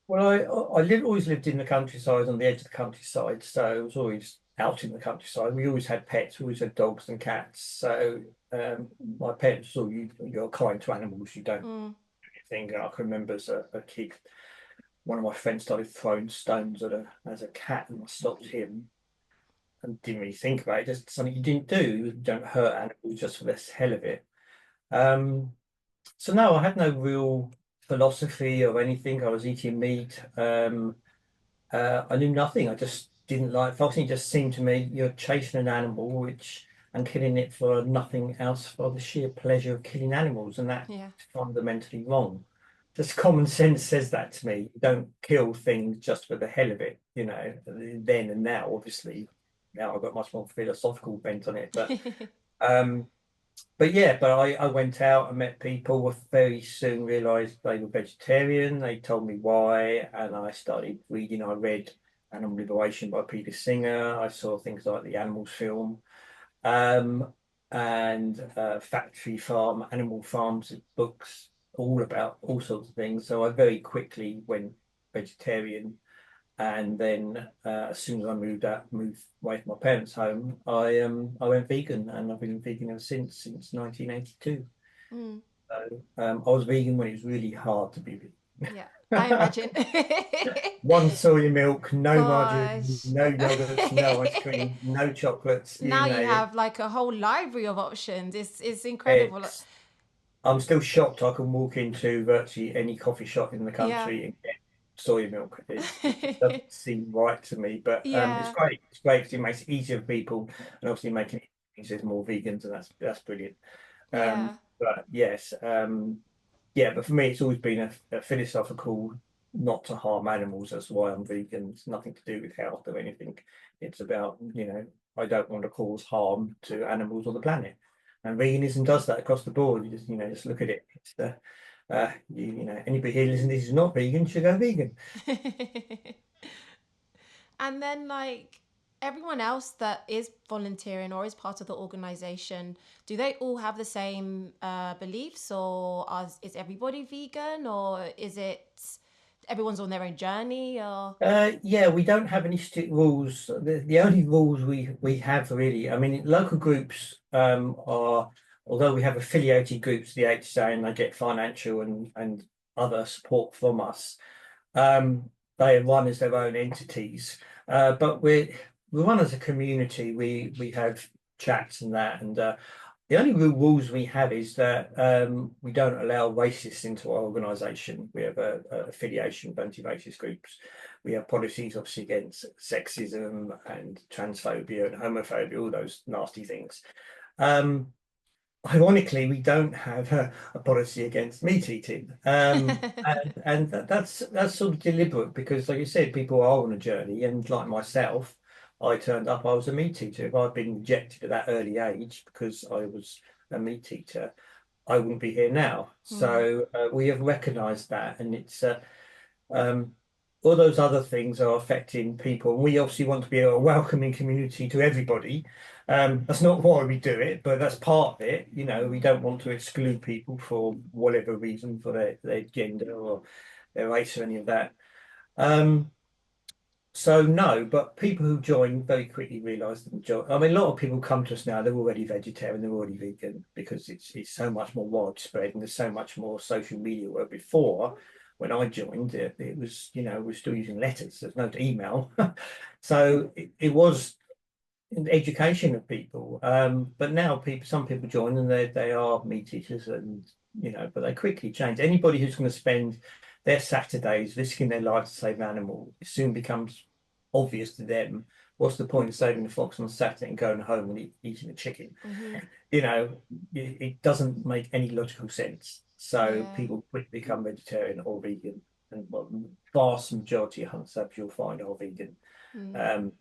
Speaker 2: Well, always lived in the countryside, on the edge of the countryside, so I was always out in the countryside. We always had pets. We always had dogs and cats. So my parents saw you're kind to animals. You don't
Speaker 1: Mm.
Speaker 2: think. I can remember as a kid, one of my friends started throwing stones at a cat, and I stopped him and didn't really think about it. Just something you didn't do. You don't hurt animals just for the hell of it. Um, so no, I had no real philosophy or anything. I was eating meat. I knew nothing. I just didn't like foxing. It just seemed to me you're chasing an animal, which and killing it for nothing else for the sheer pleasure of killing animals, and that's
Speaker 1: Yeah.
Speaker 2: fundamentally wrong. Just common sense says that to me. You don't kill things just for the hell of it, you know. Then and now, obviously, now I've got much more philosophical bent on it, um, but I went out and met people. I very soon realised they were vegetarian. They told me why, and I started reading. I read Animal Liberation by Peter Singer. I saw things like the Animals film, um, and Factory Farm, Animal Farms books, all about all sorts of things. So I very quickly went vegetarian. And then as soon as I moved away from my parents' home, I went vegan, and I've been vegan ever since 1982.
Speaker 1: Mm.
Speaker 2: So I was vegan when it was really hard to be
Speaker 1: Yeah, I
Speaker 2: vegan.
Speaker 1: imagine.
Speaker 2: One soy milk, no margarine,
Speaker 1: Gosh.
Speaker 2: no yogurts, no ice cream, no chocolates, you
Speaker 1: Now you
Speaker 2: name it.
Speaker 1: have like a whole library of options. It's incredible.
Speaker 2: It's I'm still shocked I can walk into virtually any coffee shop in the
Speaker 1: Yeah.
Speaker 2: country and get soy milk. It just doesn't seem right to me, but it's
Speaker 1: Yeah.
Speaker 2: great. It's great because it makes it easier for people, and obviously making it easier there's more vegans, and that's brilliant.
Speaker 1: Yeah.
Speaker 2: But yes, yeah, but for me, it's always been a philosophical not to harm animals. That's why I'm vegan. It's nothing to do with health or anything. It's about, I don't want to cause harm to animals or the planet. And veganism does that across the board. You just look at it. It's anybody here listening to this is not vegan should go vegan.
Speaker 1: And then, like, everyone else that is volunteering or is part of the organization, do they all have the same beliefs, or is everybody vegan, or is it everyone's on their own journey, or?
Speaker 2: Yeah, we don't have any strict rules. The only rules we have really, I mean, local groups are, although we have affiliated groups, the HSA, and they get financial and other support from us. They are run as their own entities, but we run as a community. We have chats and that, and the only real rules we have is that we don't allow racists into our organisation. We have a affiliation of anti-racist groups. We have policies, obviously, against sexism and transphobia and homophobia, all those nasty things. Um, Ironically, we don't have a policy against meat eating, and that's sort of deliberate because, like you said, people are on a journey, and like myself, I turned up. I was a meat eater. If I'd been rejected at that early age because I was a meat eater, I wouldn't be here now.
Speaker 1: Hmm.
Speaker 2: So we have recognised that, and it's um, all those other things are affecting people. And we obviously want to be a welcoming community to everybody. That's not why we do it, but that's part of it. We don't want to exclude people for whatever reason, for their gender or their race or any of that. Um, so no, but people who join very quickly realise that I mean, a lot of people come to us now. They're already vegetarian, they're already vegan because it's so much more widespread and there's so much more social media. Where before, when I joined, it was we're still using letters. There's no email, so it was an education of people. But now some people join and they are meat eaters, and but they quickly change. Anybody who's going to spend their Saturdays risking their life to save an animal, it soon becomes obvious to them. What's the point of saving the fox on Saturday and going home and eating a chicken?
Speaker 1: Hmm.
Speaker 2: You know, it doesn't make any logical sense. So
Speaker 1: Yeah.
Speaker 2: people quickly become vegetarian or vegan, and vast majority of hunt subs you'll find are vegan.
Speaker 1: Mm.
Speaker 2: Um,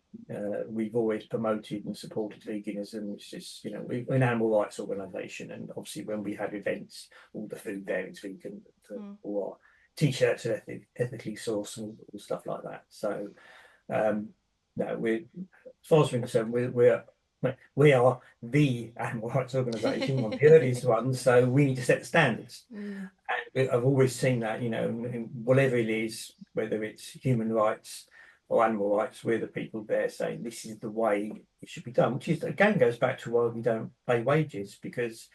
Speaker 2: we've always promoted and supported veganism. It's just, we're an animal rights organisation, and obviously when we have events, all the food there is vegan,
Speaker 1: Mm.
Speaker 2: or t-shirts are ethically sourced and all stuff like that. So, no, as far as we're concerned, we are the animal rights organisation, one of the earliest ones. So we need to set the standards.
Speaker 1: Mm.
Speaker 2: And I've always seen that, in whatever it is, whether it's human rights or animal rights, we're the people there saying this is the way it should be done, which is again goes back to why we don't pay wages, because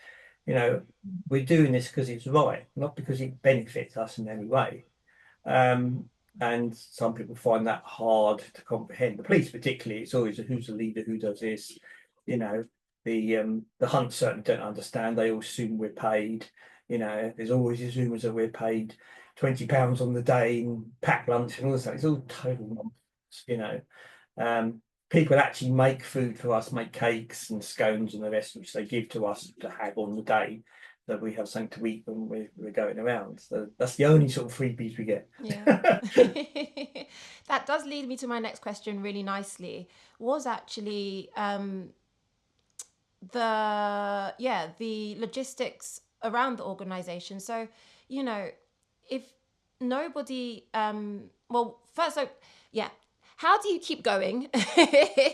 Speaker 2: we're doing this because it's right, not because it benefits us in any way. Um, and some people find that hard to comprehend. The police, particularly, it's always who's the leader, who does this. You know, the hunt certainly don't understand. They all assume we're paid. There's always these rumours that we're paid £20 on the day and pack lunch and all this. It's all total nonsense. People actually make food for us, make cakes and scones and the rest, which they give to us to have on the day, that we have something to eat when we're going around. So that's the only sort of freebies we get.
Speaker 1: Yeah. That does lead me to my next question really nicely. Was actually the logistics around the organization. So, if nobody well, first, so yeah, how do you keep going?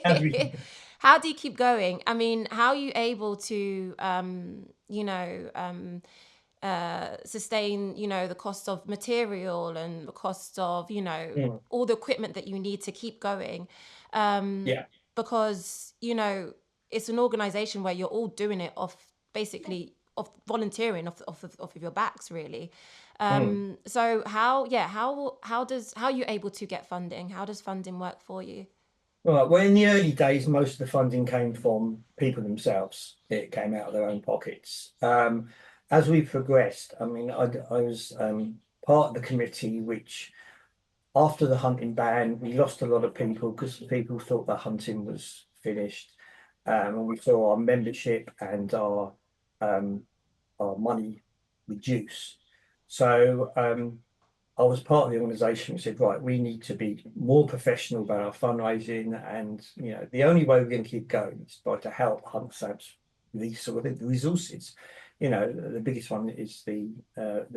Speaker 2: As we
Speaker 1: How do you keep going? I mean, how are you able to sustain, the cost of material and the cost of,
Speaker 2: Mm.
Speaker 1: all the equipment that you need to keep going. Um,
Speaker 2: Yeah.
Speaker 1: because, it's an organization where you're all doing it off basically of volunteering off of your backs, really.
Speaker 2: Mm.
Speaker 1: So how are you able to get funding? How does funding work for you?
Speaker 2: Right. Well, in the early days, most of the funding came from people themselves. It came out of their own pockets. As we progressed, I mean, I was part of the committee which, after the hunting ban, we lost a lot of people because people thought that hunting was finished, and we saw our membership and um, our money reduce. So I was part of the organisation which said, right, we need to be more professional about our fundraising, and the only way we're going to keep going is by to help Hunt Sabs with these sort of resources. The biggest one is the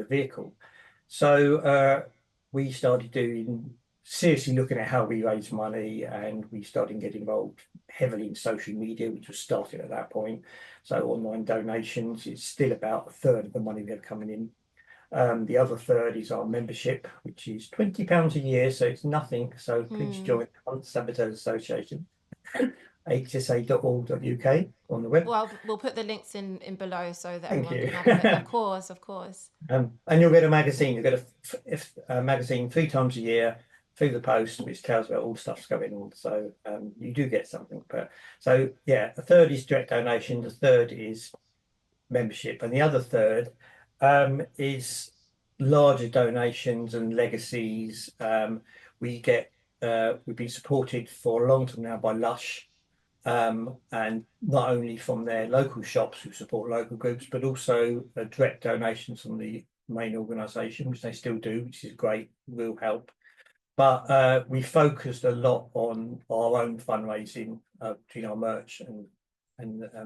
Speaker 2: vehicle. So we started doing seriously looking at how we raise money, and we started getting involved heavily in social media, which was started at that point. So online donations is still about a third of the money we have coming in. The other third is our membership, which is £20 a year, so it's nothing. So please
Speaker 1: Hmm.
Speaker 2: join the Hunt Saboteurs Association, hsa.org.uk on the web.
Speaker 1: Well, we'll put the links in below so that
Speaker 2: Thank
Speaker 1: everyone
Speaker 2: you.
Speaker 1: can have a look. Of course, of course.
Speaker 2: And you'll get a magazine. You'll get a magazine 3 times a year through the post, which tells about all the stuff's going on. So you do get something. But so yeah, a third is direct donation, the third is membership, and the other third is larger donations and legacies. We get we've been supported for a long time now by Lush, and not only from their local shops who support local groups, but also direct donations from the main organisation, which they still do, which is great, will help. But we focused a lot on our own fundraising between our merch and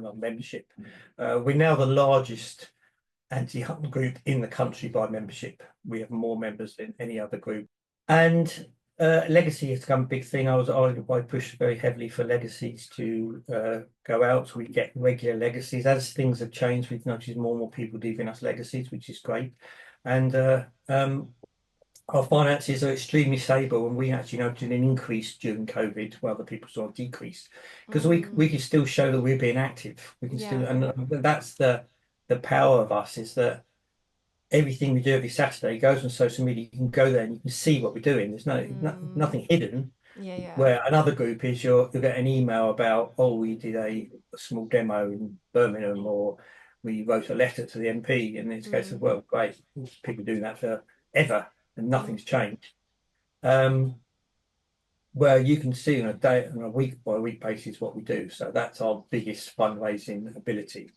Speaker 2: our membership. We're now the largest anti-hunting group in the country by membership. We have more members than any other group. And legacy has become a big thing. I pushed very heavily for legacies to go out. So we get regular legacies. As things have changed, we've noticed more and more people giving us legacies, which is great. And our finances are extremely stable, and we actually noted an increase during COVID, while other people saw a decrease, because we can still show that we're being active. We can still,
Speaker 1: Yeah.
Speaker 2: and that's the power of us, is that everything we do every Saturday goes on social media. You can go there and you can see what we're doing. There's nothing hidden.
Speaker 1: Yeah, yeah.
Speaker 2: Where another group is, you'll get an email about, oh, we did a small demo in Birmingham, or we wrote a letter to the MP, and it's a case of, well, great, people doing that forever and nothing's changed. Where you can see on a week by week basis what we do. So that's our biggest fundraising ability.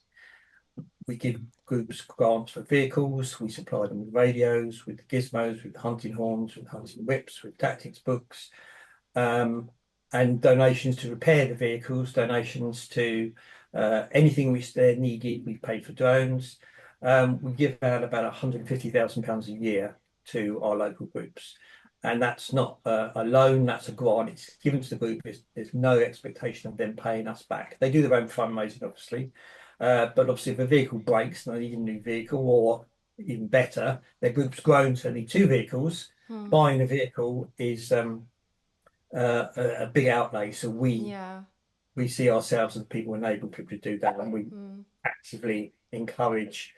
Speaker 2: We give groups grants for vehicles. We supply them with radios, with gizmos, with hunting horns, with hunting whips, with tactics books, and donations to repair the vehicles, donations to anything which they're needed. We pay for drones. We give out about £150,000 a year to our local groups. And that's not a loan, that's a grant. It's given to the group. There's no expectation of them paying us back. They do their own fundraising, obviously. But obviously, if a vehicle breaks and they need a new vehicle, or even better, their group's grown to need 2 vehicles. Buying a vehicle is a big outlay. So
Speaker 1: Yeah.
Speaker 2: we see ourselves as people enable people to do that, and we actively encourage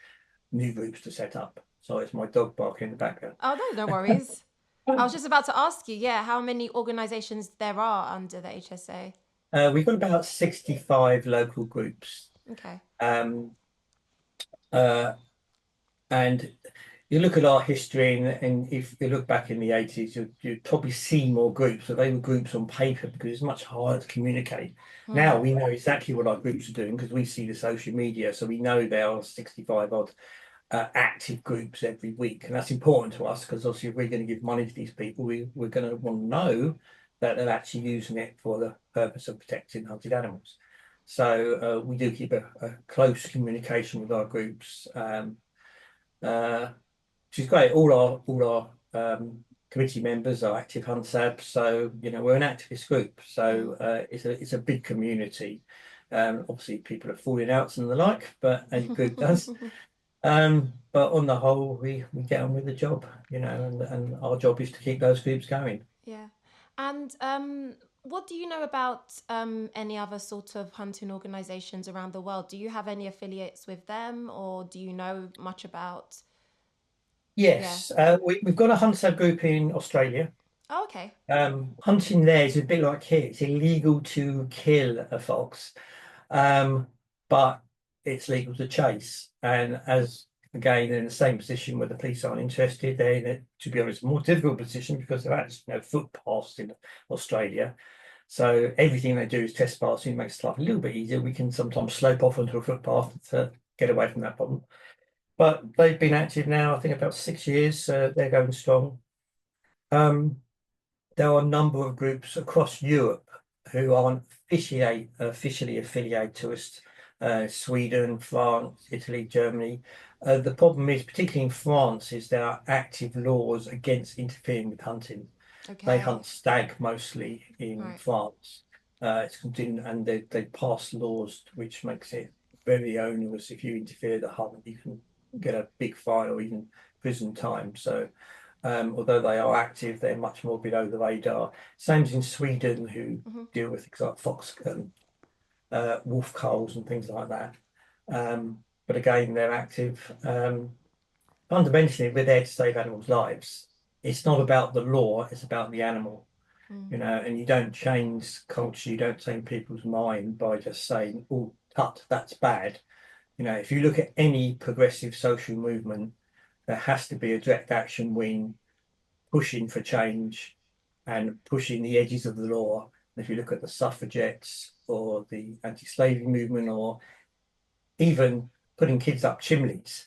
Speaker 2: new groups to set up. So it's my dog barking in the background.
Speaker 1: Oh, no worries. I was just about to ask you, yeah, how many organizations there are under the HSA?
Speaker 2: We've got about 65 local groups.
Speaker 1: Okay.
Speaker 2: Um, uh, and you look at our history, and if you look back in the 80s, you'd probably see more groups. So they were groups on paper because it's much harder to communicate. Now we know exactly what our groups are doing because we see the social media. So we know there are 65 odd active groups every week. And that's important to us because obviously if we're going to give money to these people, we're going to want to know that they're actually using it for the purpose of protecting hunted animals. So we do keep a close communication with our groups. Which is great. All our committee members are active Hunt Sabs, so we're an activist group. So it's a big community. Obviously, people are falling out and the like, but any group does. But on the whole, we get on with the job, you know, and our job is to keep those groups going.
Speaker 1: Yeah. And what do you know about any other sort of hunting organizations around the world? Do you have any affiliates with them, or do you know much about? Yeah.
Speaker 2: Yes, we've got a hunter group in Australia.
Speaker 1: Oh, okay.
Speaker 2: Hunting there is a bit like here. It's illegal to kill a fox, um, but it's legal to chase. And as again, they're in the same position where the police aren't interested. They're in, to be honest, a more difficult position because there are actually no footpaths in Australia. So everything they do is trespassing, makes life a little bit easier. We can sometimes slope off onto a footpath to get away from that problem. But they've been active now, I think, about 6 years. They're going strong. Um, there are a number of groups across Europe who aren't officially affiliated to us. Sweden, France, Italy, Germany. The problem is, particularly in France, is there are active laws against interfering with hunting. They
Speaker 1: Okay.
Speaker 2: hunt stag mostly in
Speaker 1: Right.
Speaker 2: France. It's continued, and they pass laws which makes it very onerous. If you interfere with the hunt, you can get a big fine or even prison time. So although they are active, they're much more below the radar. Same as in Sweden, who
Speaker 1: Hmm.
Speaker 2: deal with things like fox, wolf culls and things like that. But again, they're active. Fundamentally, we're there to save animals' lives. It's not about the law; it's about the animal. You
Speaker 1: Mm.
Speaker 2: know, and you don't change culture, you don't change people's mind by just saying, "Oh, tut, that's bad." You know, if you look at any progressive social movement, there has to be a direct action wing pushing for change and pushing the edges of the law. If you look at the suffragettes or the anti-slavery movement or even putting kids up chimneys,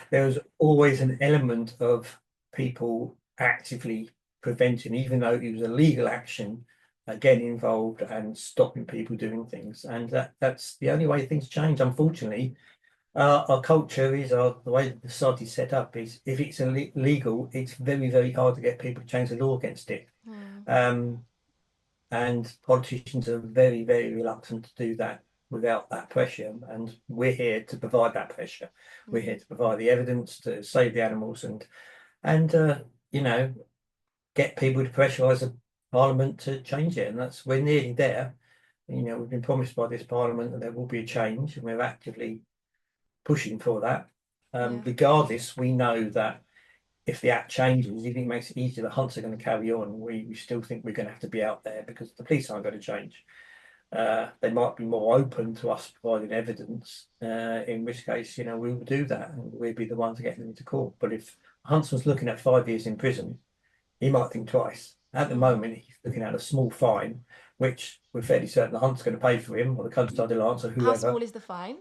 Speaker 2: there was always an element of people actively preventing, even though it was a legal action, getting involved and stopping people doing things. And that's the only way things change, unfortunately. Our culture is the way the society is set up is if it's illegal, it's very, very hard to get people to change the law against it.
Speaker 1: Mm.
Speaker 2: Um, and politicians are very, very reluctant to do that without that pressure. And we're here to provide that pressure. We're here
Speaker 1: Mm.
Speaker 2: to provide the evidence to save the animals and you know, get people to pressurise the parliament to change it. And that's we're nearly there. You know, we've been promised by this parliament that there will be a change, and we're actively pushing for that.
Speaker 1: Yeah.
Speaker 2: Regardless, we know that if the act changes, if it makes it easier, the hunts are going to carry on. We still think we're going to have to be out there because the police aren't going to change. They might be more open to us providing evidence, in which case, you know, we will do that and we'll be the ones getting them into court. But if a huntsman's looking at 5 years in prison, he might think twice. At the
Speaker 1: Mm.
Speaker 2: moment, he's looking at a small fine, which we're fairly certain the hunt's going to pay for him or the countryside alliance or
Speaker 1: How
Speaker 2: whoever.
Speaker 1: small is the fine?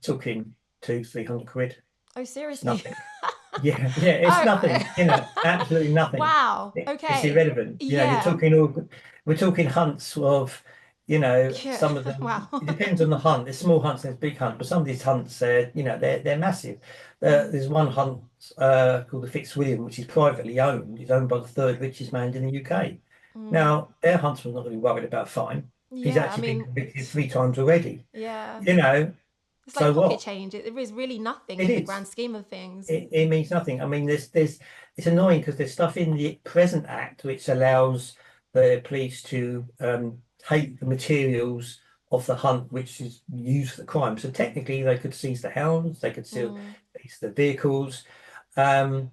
Speaker 2: Talking 200-300 quid.
Speaker 1: Oh,
Speaker 2: It's
Speaker 1: seriously?
Speaker 2: nothing. Yeah, it's
Speaker 1: Oh,
Speaker 2: nothing, you know, absolutely nothing.
Speaker 1: wow.
Speaker 2: It's
Speaker 1: Okay.
Speaker 2: irrelevant. You know,
Speaker 1: Yeah.
Speaker 2: we're talking hunts of, you know,
Speaker 1: Yeah.
Speaker 2: some of
Speaker 1: Wow.
Speaker 2: them, it depends on the hunt. There's small hunts and there's big hunts, but some of these hunts, you know, they're massive.
Speaker 1: Mm.
Speaker 2: There's one hunt called the Fitzwilliam, which is privately owned. It's owned by the third richest man in the UK.
Speaker 1: Mm.
Speaker 2: Now, their huntsman's not going to be worried about fine. He's
Speaker 1: Yeah. I
Speaker 2: actually been
Speaker 1: mean,
Speaker 2: convicted 3 times already.
Speaker 1: yeah.
Speaker 2: You know,
Speaker 1: It's like
Speaker 2: so
Speaker 1: pocket
Speaker 2: what?
Speaker 1: change. It is really nothing
Speaker 2: It
Speaker 1: in the
Speaker 2: is.
Speaker 1: grand scheme of things.
Speaker 2: It means nothing. I mean, it's annoying because there's stuff in the present act which allows the police to take the materials of the hunt which is used for the crime. So technically, they could seize the hounds, they could
Speaker 1: Mm.
Speaker 2: seize the vehicles, um,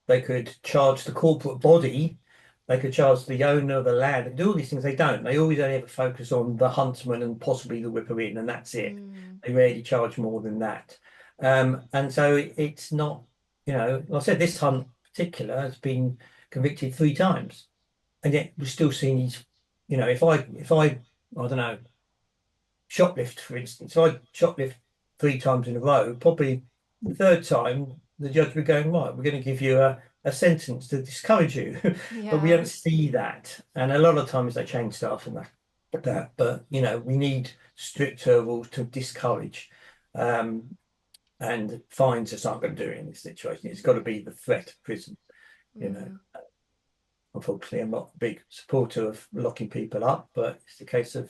Speaker 2: they could charge the corporate body, they could charge the owner of the land, and do all these things. They don't. They always only ever focus on the huntsman and possibly the whipper in, and that's it.
Speaker 1: Mm.
Speaker 2: They rarely charge more than that. And so it's not, you know, like I said, this hunt in particular has been convicted 3 times, and yet we're still seeing these, you know, if I don't know, shoplift, for instance, if I shoplift 3 times in a row, probably the third time the judge will be going, right, we're going to give you a sentence to discourage you. But we
Speaker 1: Yeah.
Speaker 2: don't see that. And a lot of times they change stuff and that. But you know, we need stricter rules to discourage. Um, and fines just aren't going to do it in this situation. It's got to be the threat of prison. You know,
Speaker 1: Mm.
Speaker 2: unfortunately, I'm not a big supporter of locking people up, but it's the case of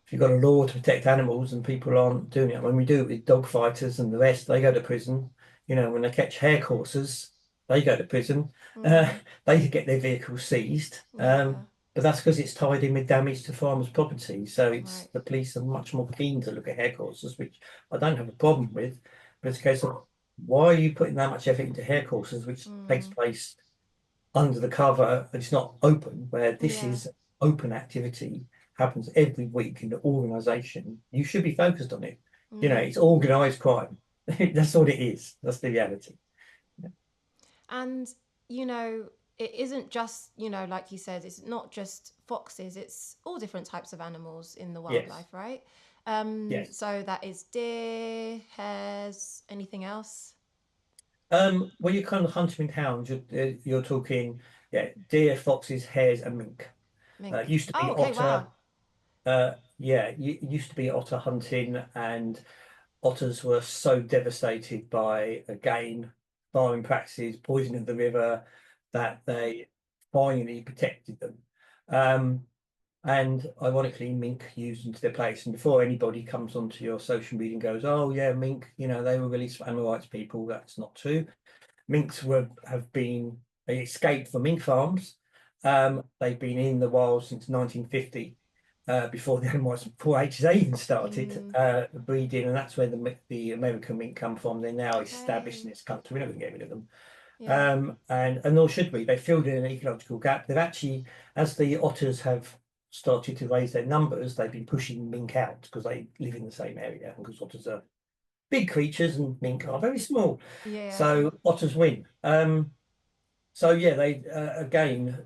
Speaker 2: if you've got a law to protect animals and people aren't doing it, when we do it with dog fighters and the rest, they go to prison. You know, when they catch hare coursers, they go to prison. Uh,
Speaker 1: Mm,
Speaker 2: they get their vehicles seized.
Speaker 1: yeah,
Speaker 2: But that's because it's tied in with damage to farmers' property. So it's
Speaker 1: right.
Speaker 2: the police are much more keen to look at hare coursers, which I don't have a problem with. But it's a case of why are you putting that much effort into hare coursers, which takes
Speaker 1: Mm,
Speaker 2: place under the cover, it's not open, where this
Speaker 1: yeah.
Speaker 2: is open activity, happens every week in the organization. You should be focused on it. You know,
Speaker 1: Mm.
Speaker 2: it's organized crime. That's what it is. That's the reality.
Speaker 1: And, you know, it isn't just, like you said, it's not just foxes, it's all different types of animals in the
Speaker 2: Yes,
Speaker 1: wildlife, right?
Speaker 2: yes.
Speaker 1: So that is deer, hares, anything else?
Speaker 2: When you're kind of hunting with hounds, you're talking, yeah, deer, foxes, hares, and mink.
Speaker 1: Mink.
Speaker 2: Used to
Speaker 1: Oh,
Speaker 2: be
Speaker 1: okay,
Speaker 2: otter.
Speaker 1: wow.
Speaker 2: Yeah, it used to be otter hunting, and otters were so devastated by, again, farming practices, poisoning of the river, that they finally protected them. Um, and ironically, mink used them to their place. And before anybody comes onto your social media and goes, "Oh yeah, mink," they were released for animal rights people. That's not true. Minks have been they escaped from mink farms. They've been in the wild since 1950, before the animals before HSA even started
Speaker 1: Mm,
Speaker 2: breeding, and that's where the American mink come from. They're now established in
Speaker 1: okay.
Speaker 2: this country. We're never going to get rid of them,
Speaker 1: Yeah.
Speaker 2: and nor should we. They filled in an ecological gap. They've actually, as the otters have started to raise their numbers, they've been pushing mink out because they live in the same area, and because otters are big creatures and mink are very small.
Speaker 1: Yeah.
Speaker 2: So otters win. So yeah, they again,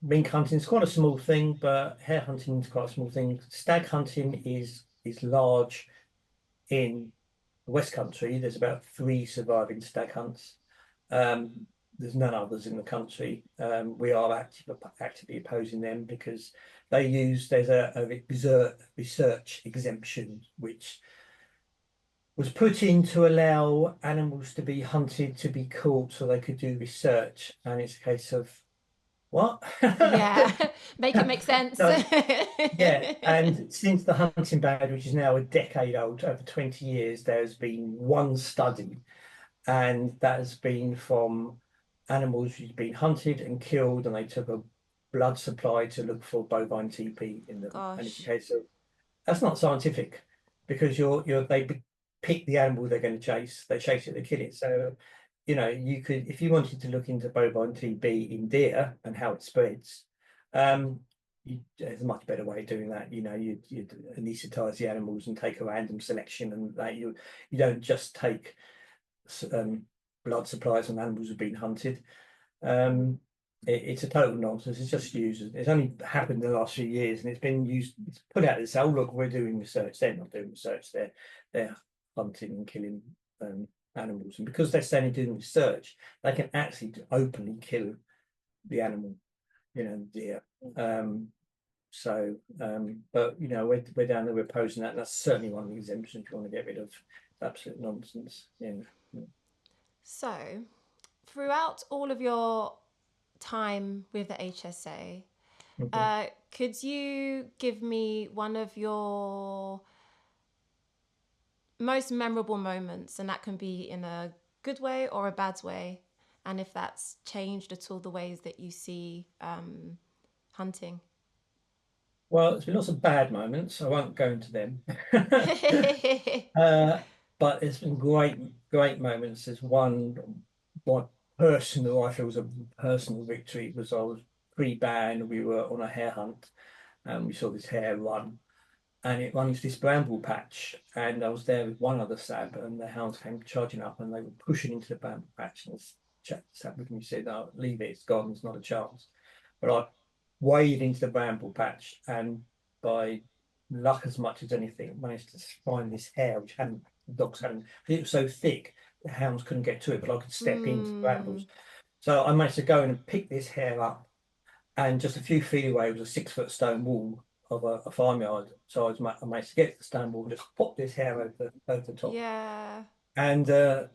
Speaker 2: mink hunting is quite a small thing, but hare hunting is quite a small thing. Stag hunting is large in the West Country. There's about three surviving stag hunts. Um, there's none others in the country. We are actively opposing them because there's a research exemption which was put in to allow animals to be hunted, to be caught, so they could do research. And it's a case of what?
Speaker 1: Yeah. Make it make sense.
Speaker 2: So, yeah, and since the hunting ban, which is now a decade old, over 20 years, there's been one study, and that has been from animals who've been hunted and killed, and they took a blood supply to look for bovine TP in them. And it's a
Speaker 1: Gosh.
Speaker 2: case of that's not scientific because pick the animal they're going to chase. They chase it, they kill it. So, you could, if you wanted to look into bovine TB in deer and how it spreads, um, there's a much better way of doing that. You'd anesthetize the animals and take a random selection, and that you don't just take um, blood supplies from animals who've been hunted. Um, it's a total nonsense. It's just used. It's only happened in the last few years, and it's been used. It's put out to say, "Oh, look, we're doing research." They're not doing research. They're hunting and killing animals, and because they're saying they're doing research, they can actually openly kill the animal. Deer. But we're down there. We're opposing that. And that's certainly one of the exemptions you want to get rid of. Absolute nonsense. Yeah.
Speaker 1: So, throughout all of your time with the HSA,
Speaker 2: Mhm.
Speaker 1: could you give me one of your most memorable moments? And that can be in a good way or a bad way. And if that's changed at all the ways that you see hunting.
Speaker 2: Well, there's been lots of bad moments. I won't go into them. Uh, but it's been great, great moments. There's one personal, I feel was a personal victory was I was pre-ban. We were on a hare hunt and we saw this hare run and it ran into this bramble patch. And I was there with one other sab and the hounds came charging up and they were pushing into the bramble patch. And the sab with me said, "No, leave it, it's gone, there's not a chance." But I waded into the bramble patch and by luck as much as anything, managed to find this hare which hadn't the dogs hadn't. It was so thick, the hounds couldn't get to it, but I could step into the
Speaker 1: Mm,
Speaker 2: brambles. So I managed to go in and pick this hare up, and just a few feet away was a 6 foot stone wall of a farmyard. So I managed to get to the stone wall and just pop this hare over the top.
Speaker 1: yeah.
Speaker 2: And the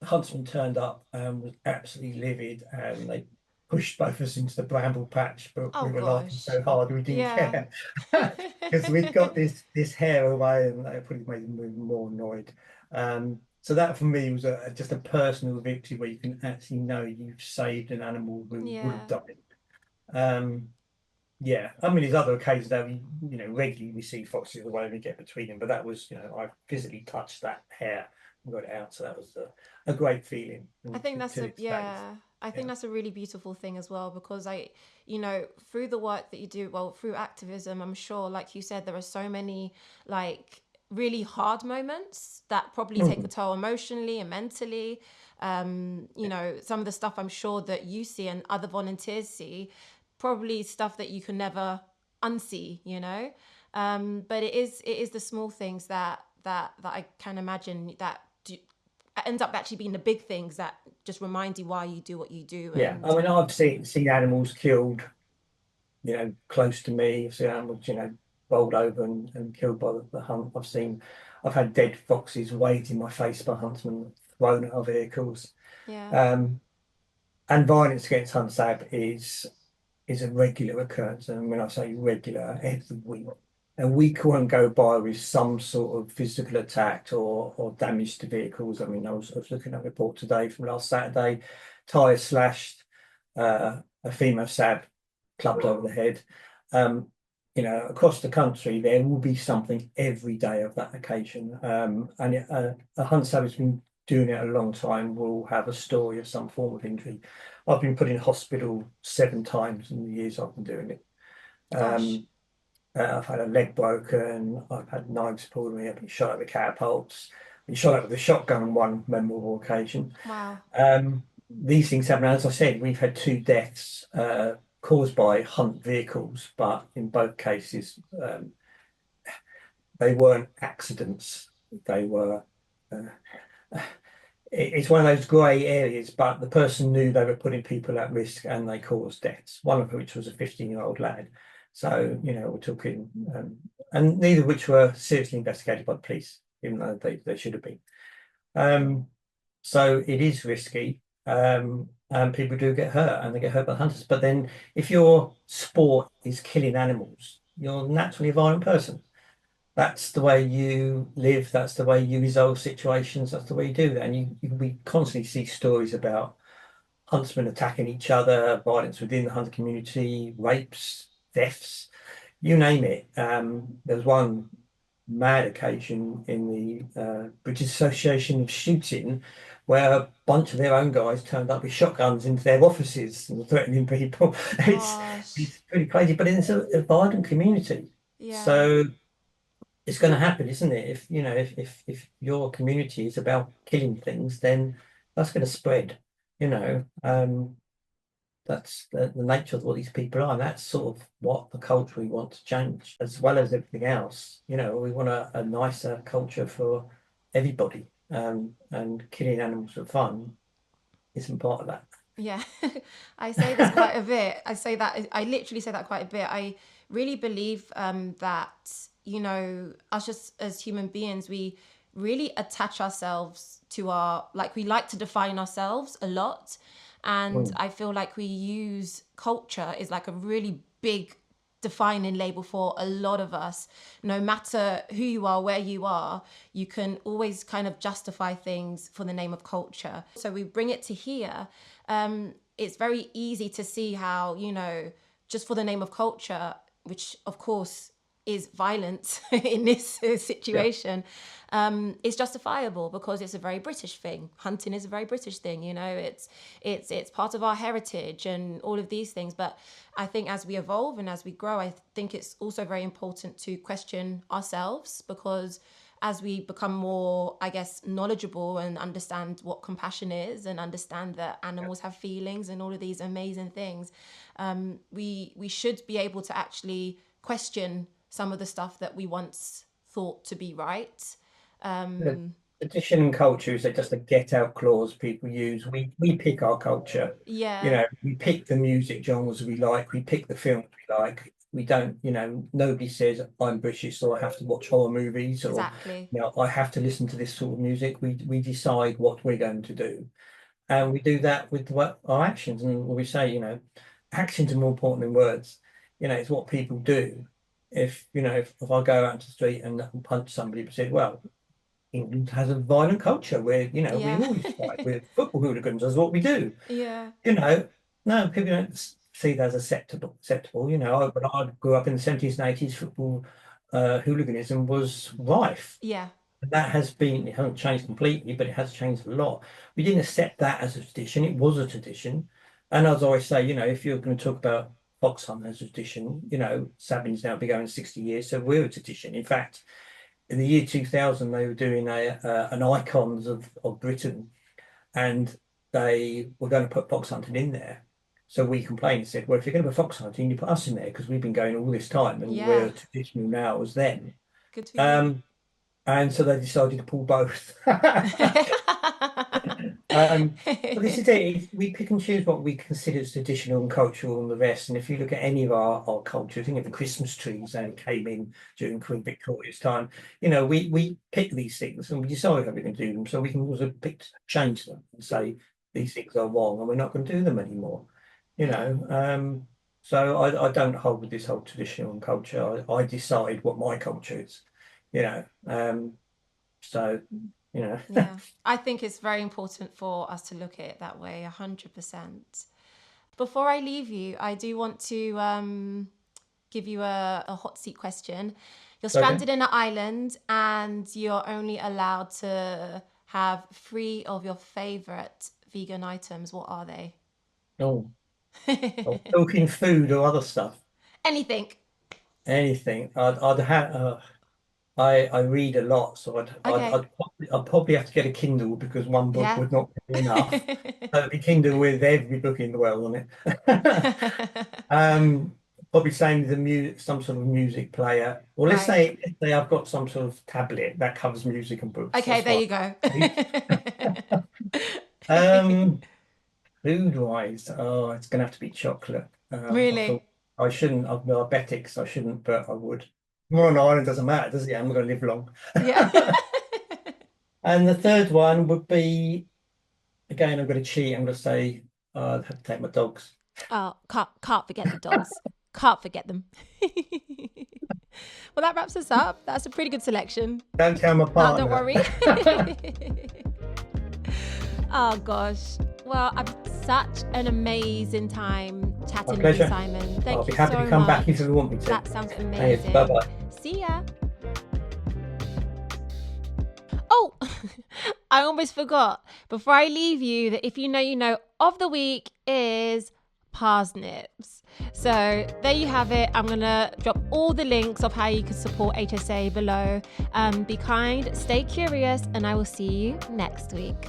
Speaker 2: huntsman turned up and was absolutely livid, and they pushed both of us into the bramble patch, but
Speaker 1: Oh
Speaker 2: we were laughing
Speaker 1: gosh.
Speaker 2: so hard we didn't
Speaker 1: Yeah.
Speaker 2: care because we'd got this hair away, and that probably made them even more annoyed. So that for me was just a personal victory where you can actually know you've saved an animal who would have
Speaker 1: Yeah.
Speaker 2: died. Yeah, I mean, there's other occasions that regularly we see foxes away and we get between them, but that was, I physically touched that hair and got it out, so that was a great feeling,
Speaker 1: I
Speaker 2: and
Speaker 1: think that's
Speaker 2: to
Speaker 1: a
Speaker 2: this day.
Speaker 1: yeah. I think
Speaker 2: Yeah.
Speaker 1: that's a really beautiful thing as well because through the work that you do, well, through activism, I'm sure, like you said, there are so many like really hard moments that probably take a
Speaker 2: Mhm.
Speaker 1: toll emotionally and mentally. Some of the stuff I'm sure that you see and other volunteers see, probably stuff that you can never unsee. But it is the small things that I can imagine that ends up actually being the big things that just remind you why you do what you do.
Speaker 2: Yeah, I
Speaker 1: And
Speaker 2: mean, I've seen animals killed, close to me. I've seen animals, bowled over and killed by the hunt. I've had dead foxes waved in my face by huntsmen, thrown out of vehicles.
Speaker 1: yeah.
Speaker 2: Um, and violence against hunt sab is a regular occurrence. And when I say regular, every week. A week won't go by with some sort of physical attack or damage to vehicles. I mean, I was looking at a report today from last Saturday, tyres slashed, a female sab clubbed over the head. Um, across the country, there will be something every day of that occasion. A hunt sab has been doing it a long time, will have a story of some form of injury. I've been put in hospital 7 times in the years I've been doing it.
Speaker 1: Gosh.
Speaker 2: I've had a leg broken. I've had knives pulled on me. I've been shot at with catapults. Been shot at with a shotgun on one memorable occasion.
Speaker 1: Wow.
Speaker 2: These things happen. As I said, we've had 2 deaths caused by hunt vehicles, but in both cases, they weren't accidents. They were. It's one of those grey areas, but the person knew they were putting people at risk and they caused deaths, one of which was a 15-year-old lad. So, we're talking, and neither of which were seriously investigated by the police, even though they should have been. So it is risky, and people do get hurt, and they get hurt by hunters. But then if your sport is killing animals, you're naturally a violent person. That's the way you live. That's the way you resolve situations. That's the way you do that. And we constantly see stories about huntsmen attacking each other, violence within the hunter community, rapes, thefts, you name it. There was one mad occasion in the British Association of Shooting where a bunch of their own guys turned up with shotguns into their offices and were threatening people. It's
Speaker 1: Gosh.
Speaker 2: it's pretty crazy, but it's a violent community.
Speaker 1: Yeah.
Speaker 2: So it's going to happen, isn't it? If your community is about killing things, then that's going to spread. You know, that's the nature of what these people are. And that's sort of what the culture we want to change, as well as everything else. We want a nicer culture for everybody. And killing animals for fun isn't part of that.
Speaker 1: Yeah, I say this quite a bit. I literally say that quite a bit. I really believe that, us just as human beings, we really attach ourselves to like we like to define ourselves a lot. And
Speaker 2: Mm.
Speaker 1: I feel like we use culture is like a really big defining label for a lot of us. No matter who you are, where you are, you can always kind of justify things for the name of culture. So we bring it to here. It's very easy to see how, just for the name of culture, which of course is violence in this
Speaker 2: Yeah.
Speaker 1: situation, is justifiable because it's a very British thing. Hunting is a very British thing, it's part of our heritage and all of these things. But I think as we evolve and as we grow, I think it's also very important to question ourselves, because as we become more, I guess, knowledgeable and understand what compassion is and understand that animals have feelings and all of these amazing things, we should be able to actually question some of the stuff that we once thought to be right.
Speaker 2: The
Speaker 1: Um,
Speaker 2: tradition and culture is just a get out clause people use. We pick our culture.
Speaker 1: yeah,
Speaker 2: We pick the music genres we like, we pick the films we like. We don't, nobody says I'm British, so I have to watch horror movies, or
Speaker 1: exactly.
Speaker 2: I have to listen to this sort of music. We decide what we're going to do. And we do that with our actions. And we say, actions are more important than words. It's what people do. If I go out into the street and punch somebody, but say, well, England has a violent culture where, we
Speaker 1: Yeah.
Speaker 2: always fight with football hooligans. That's what we do.
Speaker 1: Yeah.
Speaker 2: No, people don't see that as acceptable. When I grew up in the 70s and 80s, football hooliganism was rife.
Speaker 1: Yeah.
Speaker 2: And it hasn't changed completely, but it has changed a lot. We didn't accept that as a tradition. It was a tradition. And as I always say, if you're going to talk about fox hunting as a tradition, Sabin's now been going 60 years, so we're a tradition. In fact, in the year 2000, they were doing an icons of Britain, and they were going to put fox hunting in there. So we complained and said, well, if you're going to put fox hunting, you put us in there because we've been going all this time and we're traditional now as them.
Speaker 1: Good to hear.
Speaker 2: And so they decided to pull both. But this is it. We pick and choose what we consider as traditional and cultural and the rest. And if you look at any of our culture, think of the Christmas trees that came in during Queen Victoria's time. We pick these things and we decide how we're going to do them. So we can also change them and say these things are wrong and we're not going to do them anymore. So I don't hold with this whole traditional and culture. I decide what my culture is. Yeah.
Speaker 1: I think it's very important for us to look at it that way, 100%. Before I leave you, I do want to give you a hot seat question. You're stranded in an island and you're only allowed to have 3 of your favorite vegan items. What are they?
Speaker 2: Oh, cooking food or other stuff.
Speaker 1: Anything.
Speaker 2: I'd have. I read a lot, so I'd probably have to get a Kindle because one book would not be enough. So it'd be Kindle with every book in the world on it. Probably same with some sort of music player. Or let's say I've got some sort of tablet that covers music and books.
Speaker 1: Okay, there you
Speaker 2: go. Food-wise, it's gonna have to be chocolate.
Speaker 1: Really?
Speaker 2: I shouldn't. I'm diabetic, so I shouldn't, but I would. We're on an island, doesn't matter, does it? I'm going to live long.
Speaker 1: Yeah.
Speaker 2: And the third one would be, again, I'm going to cheat. I'm going to say I'd have to take my dogs.
Speaker 1: Oh, can't forget the dogs. Can't forget them. Well, that wraps us up. That's a pretty good selection.
Speaker 2: Don't tell my partner.
Speaker 1: Oh, don't worry. Oh, gosh. Well, I've such an amazing time chatting with you, Simon. Thank you so much.
Speaker 2: I'll be happy to come back if you want me to.
Speaker 1: That sounds amazing.
Speaker 2: Hey, bye-bye.
Speaker 1: See ya. Oh, I almost forgot. Before I leave you, that if you know of the week is parsnips. So there you have it. I'm going to drop all the links of how you can support HSA below. Be kind, stay curious, and I will see you next week.